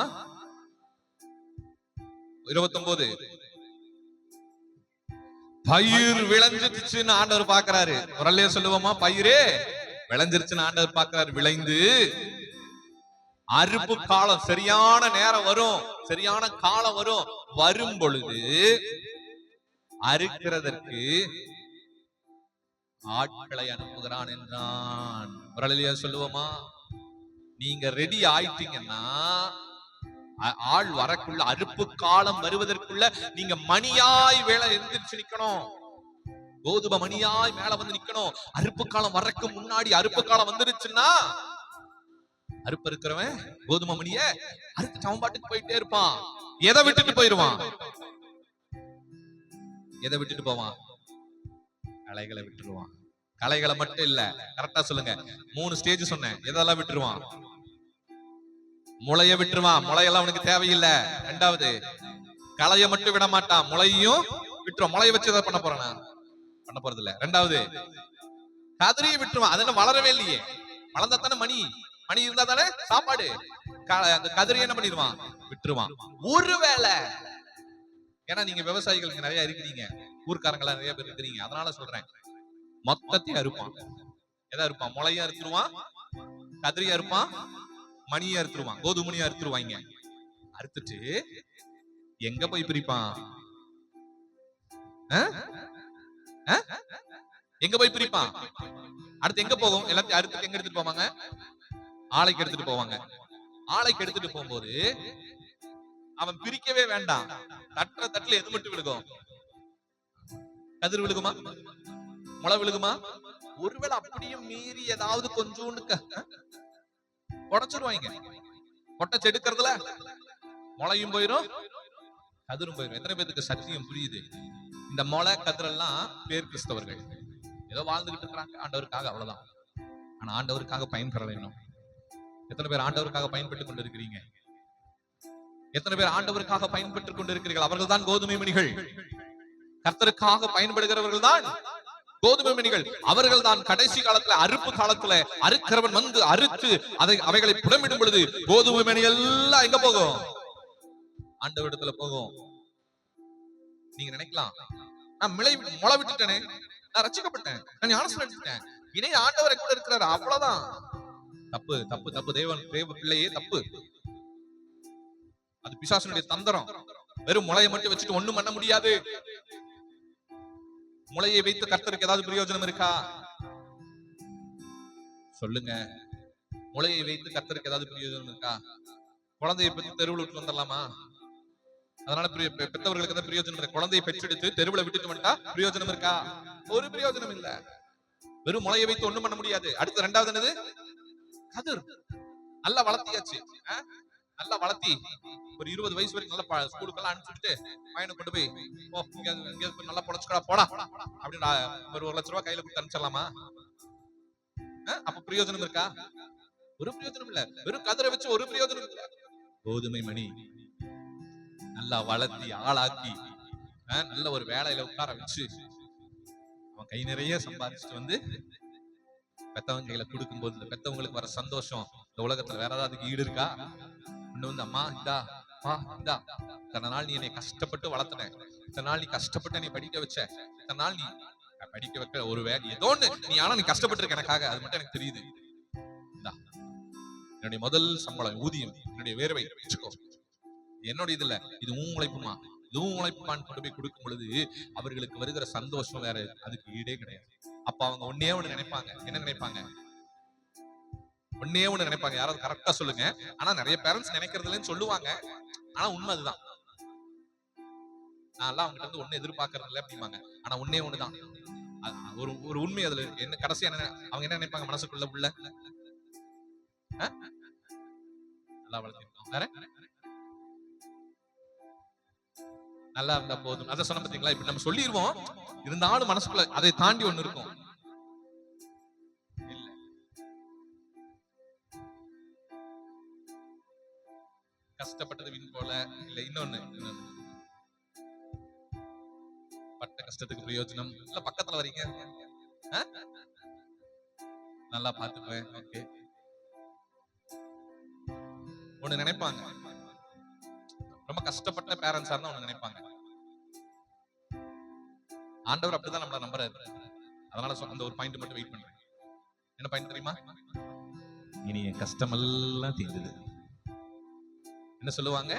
29 பயிர் விளைஞ்சிருச்சுன்னு ஆண்டவர் பாக்குறாரு. ஒரு சொல்லுவோமா? பயிரே விளைஞ்சிருச்சுன்னு ஆண்டவர் பாக்குறாரு. விளைந்து அறுப்பு காலம், சரியான நேரம் வரும், சரியான காலம் வரும். வரும் பொழுது அறுக்கிறதற்கு ஆட்களை அனுப்புகிறான் என்றான். ஒரு சொல்லுவோமா? நீங்க ரெடி ஆயிட்டீங்கன்னா ஆள் வரக்குள்ள, அறுப்பு காலம் வருவதற்குள்ள நீங்க மணியாய் வேலை எந்திரிச்சு நிக்கணும். கோதுமை மணியாய் மேல வந்து நிக்கணும். அறுப்பு காலம் வரக்கு முன்னாடி, அறுப்பு காலம் வந்துருச்சுன்னா அறுப்பு இருக்கிறவன் கோதுமை மணிய அறுத்து அவன் பாட்டுக்கு போயிட்டே இருப்பான். எதை விட்டுட்டு போயிருவான்? எதை விட்டுட்டு போவான்? களைகளை விட்டுருவான். களைகளை மட்டும் இல்ல, கரெக்டா சொல்லுங்க, 3 ஸ்டேஜ் சொன்னேன். எதெல்லாம் விட்டுருவான்? முளைய விட்டுருவான். முளையெல்லாம் அவனுக்கு தேவையில்லை. 2வது களைய மட்டும் விட மாட்டான், முளையும் விட்டுருவான். முளைய வச்சு எதாவது பண்ண போறானா? பண்ண போறது இல்ல. 2வது கதிரையை விட்டுருவான். அதெல்லாம் வளரவே இல்லையே, வளர்ந்தா தானே மணி, மணி இருந்தா தானே சாப்பாடு. அந்த கதிரையை என்ன பண்ணிடுவான்? விட்டுருவான். ஒருவேளை, ஏன்னா நீங்க விவசாயிகள் இங்க நிறைய இருக்கிறீங்க, ஊர்க்காரங்களா நிறைய பேர் இருக்கிறீங்க, அதனால சொல்றேன், மொத்தத்தையும் அறுப்பான். எதா இருப்பான்? முளையா அறுத்துருவான், கதிரியா இருப்பான், மணியா அறுத்துருவான், கோதுமணியா அறுத்துருவாங்க. அறுத்துட்டு எங்க போய் பிரிப்பான்? எங்க போய் பிரிப்பான்? அடுத்து எங்க போகும்? எல்லாத்தையும் அறுத்துட்டு எங்க எடுத்துட்டு போவாங்க? ஆலைக்கு எடுத்துட்டு போவாங்க. ஆலைக்கு எடுத்துட்டு போகும்போது அவன் பிரிக்கவே வேண்டாம். தட்டுல எது மட்டும் விழுகும்? கதிர் விழுகுமா? முளை விழுகுமா? ஒருவேளை அப்படியும் மீறி ஏதாவது கொஞ்சோண்டு உடைச்சிருவாங்க. கொட்டை எடுக்கிறதுல முளையும் போயிரும், கதிரும் போயிரும். எத்தனை பேருக்கு சத்தியம் புரியுது? இந்த முளை கதிரெல்லாம் பேர் கிறிஸ்தவர்கள், ஏதோ வாழ்ந்துகிட்டு இருக்கிறாங்க ஆண்டவருக்காக, அவ்வளவுதான். ஆனா ஆண்டவருக்காக பயன்பெற வேணும். எத்தனை பேர் ஆண்டவருக்காக பயன்பட்டுக் கொண்டிருக்கிறீங்க? எத்தனை பேர் ஆண்டவருக்காக பயன்பட்டுக் கொண்டிருக்கிறீர்கள்? அவர்கள் தான் கோதுமை மணிகள். கர்த்தருக்காக பயன்படுகிறவர்கள் தான் கோதுமை மணிகள். அவர்கள் தான் கடைசி காலத்துல, அறுப்பு காலத்துல அறுக்கிறவன் வந்து அறுத்து அவைகளை புடமிடும் பொழுது கோதுமை மணி எல்லாம் எங்க போகும்? ஆண்டவரிடத்துல போகும். நீங்க நினைக்கலாம், நான் முளை விட்டுட்டேனே, நான் ரட்சிக்கப்பட்டேன், நான் ஞானஸ்நானம் எடுத்துட்டேன், இனி ஆண்டவரை கூட இருக்கிறாரு, அவ்வளவுதான். தப்பு தப்பு தப்பு. தேவ பிள்ளையே தப்பு. அது பிசாசனுடைய தந்திரம். வெறும் முளையை மட்டும் வச்சுட்டு ஒண்ணும் பண்ண முடியாது. முளையை வைத்து கர்த்தருக்கு ஏதாவது பிரயோஜனம் இருக்கா? சொல்லுங்க. முளையை வைத்து கர்த்தருக்கு ஏதாவது பிரயோஜனம் இருக்கா? குழந்தையை பத்தி தெருவில் விட்டு வந்துடலாமா? அதனால பெற்றவர்களுக்கு தான் பிரயோஜனம் இருக்கு. குழந்தையை பெற்றெடுத்து தெருவில் விட்டுட்டு வந்துட்டா பிரயோஜனம் இருக்கா? ஒரு பிரயோஜனம் இல்ல. வெறும் முளையை வைத்து ஒண்ணும் பண்ண முடியாது. அடுத்து 2வது என்னது? கதிர். நல்லா வளர்த்தியாச்சு, நல்லா வளர்த்தி ஒரு 20 வயசு வரைக்கும் நல்லா ஸ்கூலுக்கெல்லாம் அனுப்பிச்சுட்டு பையனை கொண்டு போய் நல்லா பொழைச்சுக்கடா போடா அப்படின்னு ஒரு 1 லட்ச ரூபாய் கையில கொடுத்து அனுப்பிச்சிடலாமா? அப்ப பிரயோஜனம் இருக்கா? ஒரு பிரயோஜனம் இல்ல. வெறும் கதிரை வச்சு ஒரு பிரயோஜனம் இல்ல. கோதுமை மணி நல்லா வளர்த்தி ஆளாக்கி நல்ல ஒரு வேலையில உட்கார வச்சு அவன் கை நிறைய சம்பாதிச்சுட்டு வந்து பெத்தவங்க கையில கொடுக்கும் போது இந்த பெத்தவங்களுக்கு வர சந்தோஷம் இந்த உலகத்துல வேற ஏதாவது ஈடு இருக்கா? ஒண்ணு வந்து, அம்மா இந்தா, இந்தா, இத்தனை நாள் நீ என்னை கஷ்டப்பட்டு வளர்த்தன, இத்தனை நாள் நீ கஷ்டப்பட்டு நீ படிக்க வச்ச, இத்தனை நாள் நீ படிக்க வைக்க ஒரு வேலை ஏதோ ஒண்ணு நீ, ஆனா நீ கஷ்டப்பட்டு இருக்க எனக்காக, அது மட்டும் எனக்கு தெரியுது. என்னுடைய முதல் சம்பளம், ஊதியம், என்னுடைய வேர்வை வச்சுக்கோ, என்னோட இது இல்ல, இது உன் உழைப்புமா, இதுவும் உழைப்புமான்னு கொண்டு போய் கொடுக்கும் பொழுது அவர்களுக்கு வருகிற சந்தோஷம் வேற, அதுக்கு ஈடே கிடையாது. அப்ப அவங்க ஒன்னே ஒண்ணு நினைப்பாங்க. என்ன நினைப்பாங்க? ஒன்னே ஒண்ணு நினைப்பாங்க. யாராவது கரெக்டா சொல்லுங்க. ஆனா நிறைய பேரண்ட்ஸ் நினைக்கிறது இல்லைன்னு சொல்லுவாங்க. ஆனா உண்மை அதுதான். நான் எல்லாம் அவங்ககிட்ட இருந்து ஒண்ணு எதிர்பார்க்கறது இல்லை அப்படிம்பாங்க. ஆனா ஒன்னே ஒண்ணுதான். ஒரு ஒரு உண்மை அதுல என்ன கடைசியா என்ன அவங்க என்ன நினைப்பாங்க மனசுக்குள்ள உள்ள நல்லா வளர்த்திருக்கோம் வேற நல்லா இருந்தா போதும். அதை சொன்ன பாத்தீங்களா? இப்ப நம்ம சொல்லிடுவோம், இருந்தாலும் மனசுக்குள்ள அதை தாண்டி ஒண்ணு இருக்கும். இல்ல கஷ்டப்பட்டது வீண் போல, இல்ல இன்னொன்னு பட்ட கஷ்டத்துக்கு பிரயோஜனம் இல்ல. பக்கத்துல வரீங்க, நல்லா பாத்துக்குவேன். ஓகே, ஒண்ணு நினைப்பாங்க. ரொம்ப கஷ்டப்பட்ட பேரண்ட்ஸா இருந்தா ஒண்ணு நினைப்பாங்க. ஆண்டவர் அப்படிதான் நம்மள நம்புறாரு. அதனால அந்த ஒரு பாயிண்ட் மட்டும் வெயிட் பண்றேன். என்ன பாயிண்ட் தெரியுமா? இனி என் கஷ்டமெல்லாம் தீர்ந்தது. என்ன சொல்லுவாங்க?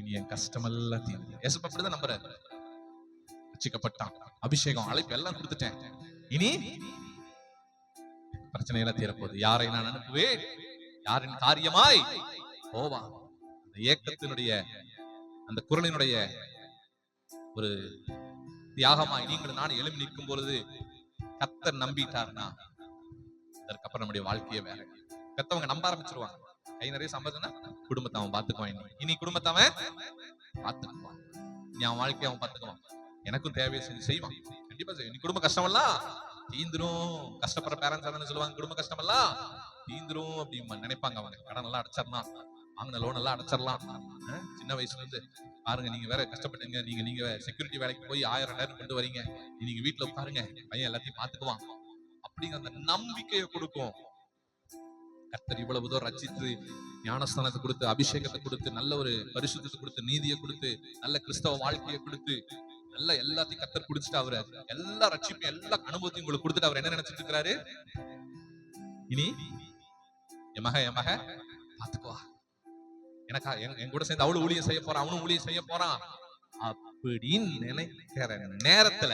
இனி என் கஷ்டமெல்லாம் தீர்ந்தது. ஏசப்பா அப்படிதான் நம்புறாரு. ரட்சிக்கப்பட்டான், அபிஷேகம், அழைப்பு எல்லாம் கொடுத்துட்டேன். இனி பிரச்சனை எல்லாம் தீரப்போகுது. யாரை நான் அனுப்புவேன்? யாரின் காரியமாய் போவா? அந்த ஏக்கத்தினுடைய அந்த குரலினுடைய ஒரு தியாகமாய் நீங்கள் நான் எழுப்பி நிற்கும் பொழுது கர்த்தர் நம்பிட்டார்னா அதற்கப்புறம் நம்முடைய வாழ்க்கையை வேற. கர்த்தவங்க நம்ப ஆரம்பிச்சிருவாங்க. கை நிறைய சம்பாதினா குடும்பத்தை அவன் பாத்துக்குவான். இனி குடும்பத்தை அவன் பாத்துக்குவான். இனி அவன் வாழ்க்கையை அவன் பாத்துக்குவான். எனக்கும் தேவையை செஞ்சு செய்வான். கண்டிப்பா செய்வான். நீ குடும்ப கஷ்டம் எல்லாம் தீந்துரும். கஷ்டப்படுற பேரண்ட்ஸ் சொல்லுவாங்க, குடும்ப கஷ்டம் எல்லாம் தீந்துரும் அப்படின்னு நினைப்பாங்க. அவங்க கடன் எல்லாம் அடைச்சிடலாம், வாங்கின லோன் எல்லாம் அடைச்சிடலாம். சின்ன வயசுல இருந்து பாருங்க, நீங்க வேற கஷ்டப்பட்டீங்க. நீங்க செக்யூரிட்டி வேலைக்கு போய் 1000-2000 கொண்டு வரீங்க. நீங்க வீட்டுல உட்காருங்க, பையன் எல்லாத்தையும் பாத்துக்குவான் அப்படிங்கிற அந்த நம்பிக்கையை கொடுக்கும். கர்த்தர் இவ்வளவு தூரம் ரட்சித்து ஞானஸ்தானத்தை கொடுத்து, அபிஷேகத்தை கொடுத்து, நல்ல ஒரு பரிசுத்தத்தை கொடுத்து, நீதியை கொடுத்து, நல்ல கிறிஸ்தவ வாழ்க்கையை கொடுத்து, நல்ல எல்லாத்தையும் கர்த்தர் குடிச்சிட்டு அவரு எல்லா ரட்சிப்பையும் எல்லா அனுபவத்தையும் உங்களுக்கு கொடுத்துட்டு அவர் என்ன நினைச்சிட்டு இருக்கிறாரு? இனி என் மக பாத்துக்குவா, எனக்கா என் கூட சேர்ந்து அவளும் ஊழியம் செய்ய போறான், அவனும் ஊழியம் செய்ய போறான் அப்படின்னு நினைக்கிற நேரத்துல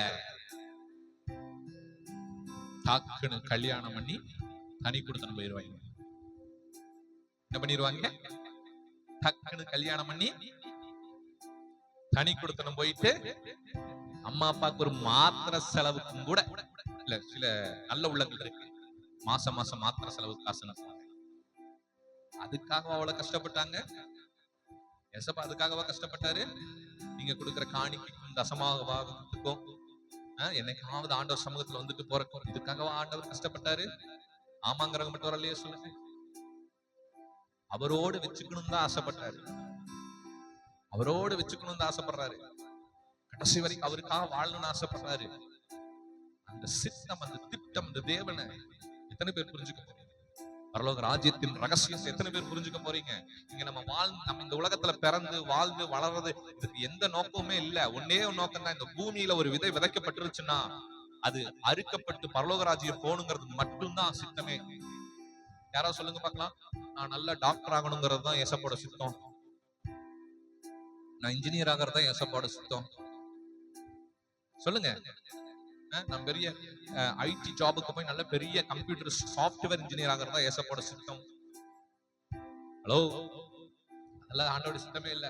தாக்குன்னு கல்யாணம் பண்ணி தனி கொடுத்தன போயிருவாங்க. என்ன பண்ணிடுவாங்க? டக்குன்னு கல்யாணம் பண்ணி தனி கொடுத்தனம் போயிட்டு அம்மா அப்பாவுக்கு ஒரு மாத்திரை செலவுக்கும் கூட இல்ல. சில நல்ல உள்ளங்கள் இருக்கு, மாசம் மாசம் மாத்திரை செலவுக்கு காசு. அதுக்காக அவ்வளவு கஷ்டப்பட்டாங்க. எசப்பா அதுக்காகவா கஷ்டப்பட்டாரு? நீங்க கொடுக்கிற காணிக்கைக்கும் தசமாகத்துக்கும் என்னைக்காவது ஆண்டவர் சமூகத்துல வந்துட்டு போறக்கும் இதுக்காகவா ஆண்டவர் கஷ்டப்பட்டாரு? ஆமாங்கிறவங்க மட்டும் வரலையே சொல்லுங்க. அவரோடு வச்சுக்கணும் தான் ஆசைப்பட்டாரு. அவரோடு வச்சுக்கணும் தான் ஆசைப்படுறாரு. கடைசி வரைக்கும் அவருக்காக வாழணும்னு ஆசைப்படுறாரு. அந்த சித்தம், அந்த திட்டம், அந்த தேவனை எத்தனை பேர் புரிஞ்சுக்க போறீங்க? பரலோக ராஜ்யத்தின் ரகசியத்தை எத்தனை பேர் புரிஞ்சுக்க போறீங்க? இங்க நம்ம இந்த உலகத்துல பிறந்து வாழ்ந்து வளர்றது இதுக்கு எந்த நோக்கமுமே இல்ல. ஒன்னே ஒரு நோக்கம் தான். இந்த பூமியில ஒரு விதை விதைக்கப்பட்டுருச்சுன்னா அது அறுக்கப்பட்டு பரலோக ராஜ்யம் போகணுங்கிறது மட்டும்தான் சித்தமே. யாராவது சொல்லுங்க பார்க்கலாம். நான் நல்ல டாக்டர் ஆகணுங்கிறது தான் ஏசப்போட சித்தம். நான் இன்ஜினியர் ஆகிறது தான் ஏசப்போட சித்தம். சொல்லுங்க. நான் பெரிய ஐடி ஜாபுக்கு போய் நல்ல பெரிய கம்ப்யூட்டர் சாஃப்ட்வேர் இன்ஜினியர் ஆகிறது தான் ஏசப்போட சித்தம். ஹலோ, அதெல்லாம் ஆண்டோட சித்தமே இல்ல.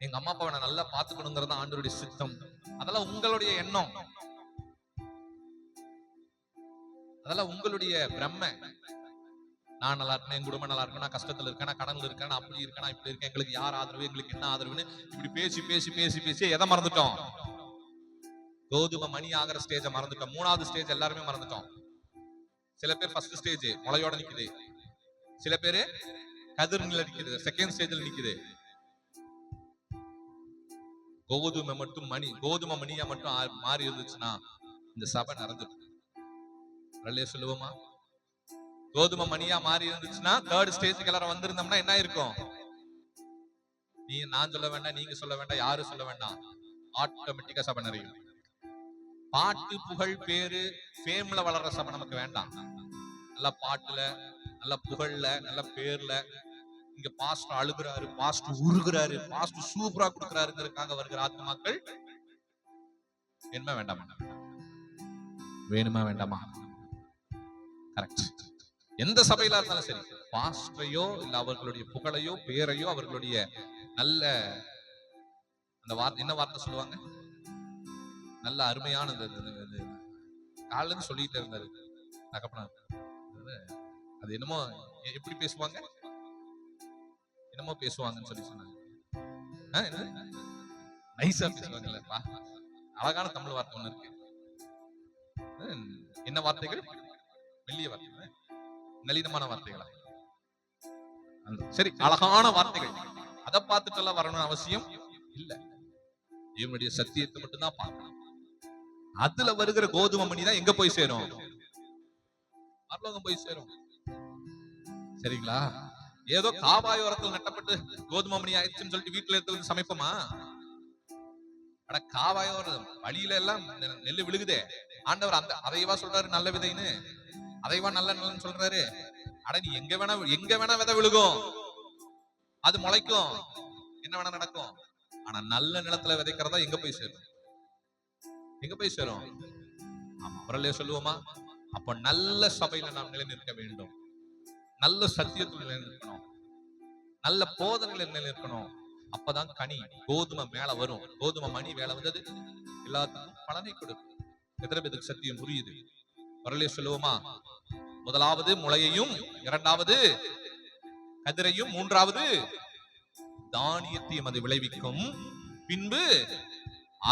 எங்க அம்மா அப்பாவை நான் நல்லா பாத்துக்கணுங்கிறது தான் ஆண்டோடைய சித்தம். அதெல்லாம் உங்களுடைய எண்ணம், அதெல்லாம் உங்களுடைய பிரம்மை. நான் நல்லா இருக்கேன், என் குடும்பம் நல்லா இருக்கேன், நான் கஷ்டத்துல இருக்கேன், நான் கடன்ல இருக்கேன், நான் அப்படி இருக்கேன், நான் இப்படி இருக்கேன், எங்களுக்கு யார் ஆதரவு, எங்களுக்கு என்ன ஆதரவுன்னு இப்படி பேசி பேசி பேசி பேசி எதை மறந்துட்டோம்? கோதுமை மணி ஆகிற ஸ்டேஜை மறந்துட்டோம். 3வது ஸ்டேஜ் எல்லாருமே மறந்துட்டோம். சில பேர் ஃபர்ஸ்ட் ஸ்டேஜ் முளையோட நிக்குது, சில பேரு கதிர் நிலை நிக்குது, செகண்ட் ஸ்டேஜ்ல நிக்குது. கோதுமை மணியா மட்டும் மாறி இருந்துச்சுன்னா இந்த சபை நடந்துட்டு சொல்லுவோமா? கோதுமை மணியா மாறி இருந்துச்சுன்னா 3rd ஸ்டேஜுக்கு எல்லாரும் வந்திருந்தோம்னா என்ன இருக்கும்? நான் சொல்ல வேண்டாம், நீங்க சொல்ல வேண்டாம், யாரும் சொல்ல வேண்டாம், ஆட்டோமேட்டிக்கா சபை நிறையும். பாட்டு புகழ் பேரு ஃபேம்ல வளர்ற சபை நமக்கு வேண்டாம். நல்ல பாட்டுல, நல்ல புகழ்ல, நல்ல பேர்ல, இங்க பாஸ்டர் அழுகுறாரு, பாஸ்டர் உருகுறாரு, பாஸ்டர் சூப்பரா கொடுக்குறாருங்கிறதுக்காக வருகிற ஆத்மாக்கள் வேணுமா வேண்டாமா? வேணுமா வேண்டாமா? கரெக்ட். எந்த சபையில இருந்தாலும் சரி, பாஸ்டரையோ இல்ல அவர்களுடைய புகழையோ பேரையோ அவர்களுடைய நல்ல அந்த வார்த்தை, என்ன வார்த்தை சொல்லுவாங்க, நல்ல அருமையான காலிலிருந்து சொல்லிட்டு இருந்தாரு தகப்பனார். அது என்னமோ எப்படி பேசுவாங்க, என்னமோ பேசுவாங்கன்னு சொல்லி சொன்னாங்க. நைஸா பேசுவாங்கல்லப்பா. அழகான தமிழ் வார்த்தை ஒண்ணு இருக்கு. என்ன வார்த்தைகள்? மெல்லிய வார்த்தைகள், நளினமான வார்த்தைகளா? சரி, அழகான வார்த்தைகள். அதை பார்த்துட்டு எல்லாம் வரணும்னு அவசியம் இல்ல. இவனுடைய சத்தியத்தை மட்டும்தான் பார்க்கணும். அதுல வருகிற கோதுமை மணி தான் எங்க போய் சேரும்? பரலோகம் போய் சேரும். சரிங்களா? ஏதோ காவாயோரத்தில் நட்டப்பட்டு கோதுமை மணி ஆயிடுச்சுன்னு சொல்லிட்டு வீட்டுல எடுத்து சமைப்போமா? அட, காவாயோரம் வழியில எல்லாம் நெல்லு விழுகுதே. ஆண்டவர் அதைவா சொல்றாரு நல்ல விதைன்னு, அதைவா நல்ல நல்லன்னு சொல்றாரு. அட, நீ எங்க வேணா விதை விழுகும், அது முளைக்கும், என்ன வேணா நடக்கும். ஆனா நல்ல நிலத்துல விதைக்கிறதா எங்க போய் சேரும்? எங்க போய் சேரும்? ஆமா, அவர்களே சொல்லுவோமா? அப்ப நல்ல சபையில நாம் நிலைநிற்க வேண்டும், நல்ல சத்தியத்தில் நிலைநிற்கணும், நல்ல போதனைகளை நிலைநிற்கணும். அப்பதான் கனி, கோதுமை மேல வரும். கோதுமை மணி மேல வந்தது எல்லாத்துக்கும் பலனை கொடுக்கும். எத்தனை பேருக்கு சத்தியம் புரியுது? வரலே சொல்லுவோமா? முதலாவது முளையையும், இரண்டாவது கதிரையும், மூன்றாவது தானியத்தையும் அது விளைவிக்கும். பின்பு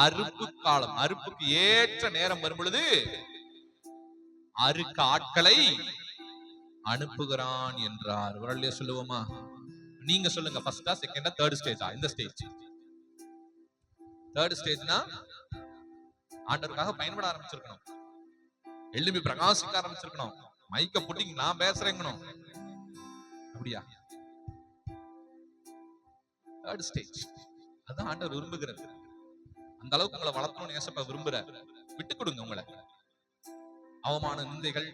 அறுப்பு காலம், அறுப்புக்கு ஏற்ற நேரம் வரும் பொழுது அறுக்க ஆட்களை அனுப்புகிறான் என்றார். வரலே சொல்லுவோமா? நீங்க சொல்லுங்க, ஃபர்ஸ்டா, செகண்டா, தேர்ட் ஸ்டேஜா? இந்த ஸ்டேஜ் தேர்ட் ஸ்டேஜ்னா ஆண்டவருக்காக பயன்பட ஆரம்பிச்சிருக்கணும், எழுப்பி பிரகாசிக்க ஆரம்பிச்சிருக்கணும், மைக்க புட்டிங்க நான் பேசுறேங்கணும். அப்படியா? தேர்ட் ஸ்டேஜ் அதான் ஆண்டவர் விரும்புகிறது. அந்த அளவுக்கு உங்களை வளர்த்தணும்னு ஏசப்பா விரும்புறாரு. விட்டு கொடுங்க. உங்களை அவமான நிந்தைகள்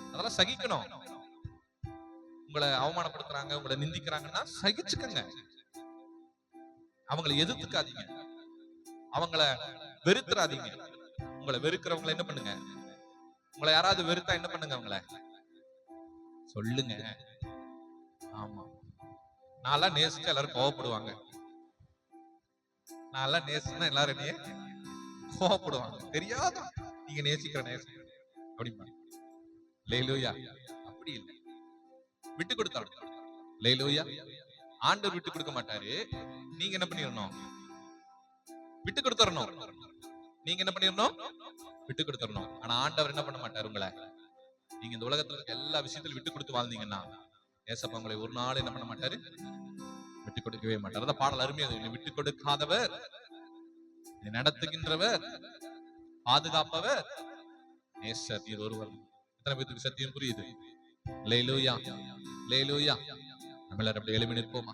அதெல்லாம் சகிக்கணும். உங்களை அவமானப்படுத்துறாங்க, உங்களை நிந்திக்கிறாங்கன்னா சகிச்சுக்கங்க. அவங்களை எதிர்த்துக்காதீங்க, அவங்கள வெறுத்துறாதீங்க. உங்களை வெறுக்கிறவங்களை என்ன பண்ணுங்க? உங்களை யாராவது வெறுத்தா என்ன பண்ணுங்க? அவங்கள சொல்லுங்க. ஆமா, நான்லாம் நேசிச்சா எல்லாரும் கோவப்படுவாங்க. நான்லாம் நேசிச்சா எல்லாரும் என்னைய கோவப்படுவாங்க. தெரியாதா நீங்க நேசிக்கிற நேசிக்க அப்படிமா? லேலூயா. அப்படி இல்லை, விட்டு கொடுத்தாலும் லேலூயா. ஆண்டவர் விட்டு கொடுக்க மாட்டாரு. நீங்க என்ன பண்ணிடணும்? விட்டு கொடுத்துடணும். நீங்க என்ன பண்ணிடணும்? விட்டு கொடுத்துடணும். ஆனா ஆண்டவர் என்ன பண்ண மாட்டாரு உங்களை. நீங்க இந்த உலகத்துல இருக்க எல்லா விஷயத்திலும் விட்டு கொடுத்து வாழ்ந்தீங்கன்னா ஏசப்பா உங்களை ஒரு நாள் என்ன பண்ண மாட்டாரு? விட்டு கொடுக்கவே மாட்டார். அதான் பாடல் அருமையா, விட்டு கொடுக்காதவர், நடத்துகின்றவர், பாதுகாப்பவர் நேசர், நீர் ஒருவர். எத்தனை பேருக்கு சத்தியம் புரியுது? லேலூயா, லேலூயா. நம்ம எல்லாரும் அப்படி எழுப்பி நிற்போமா?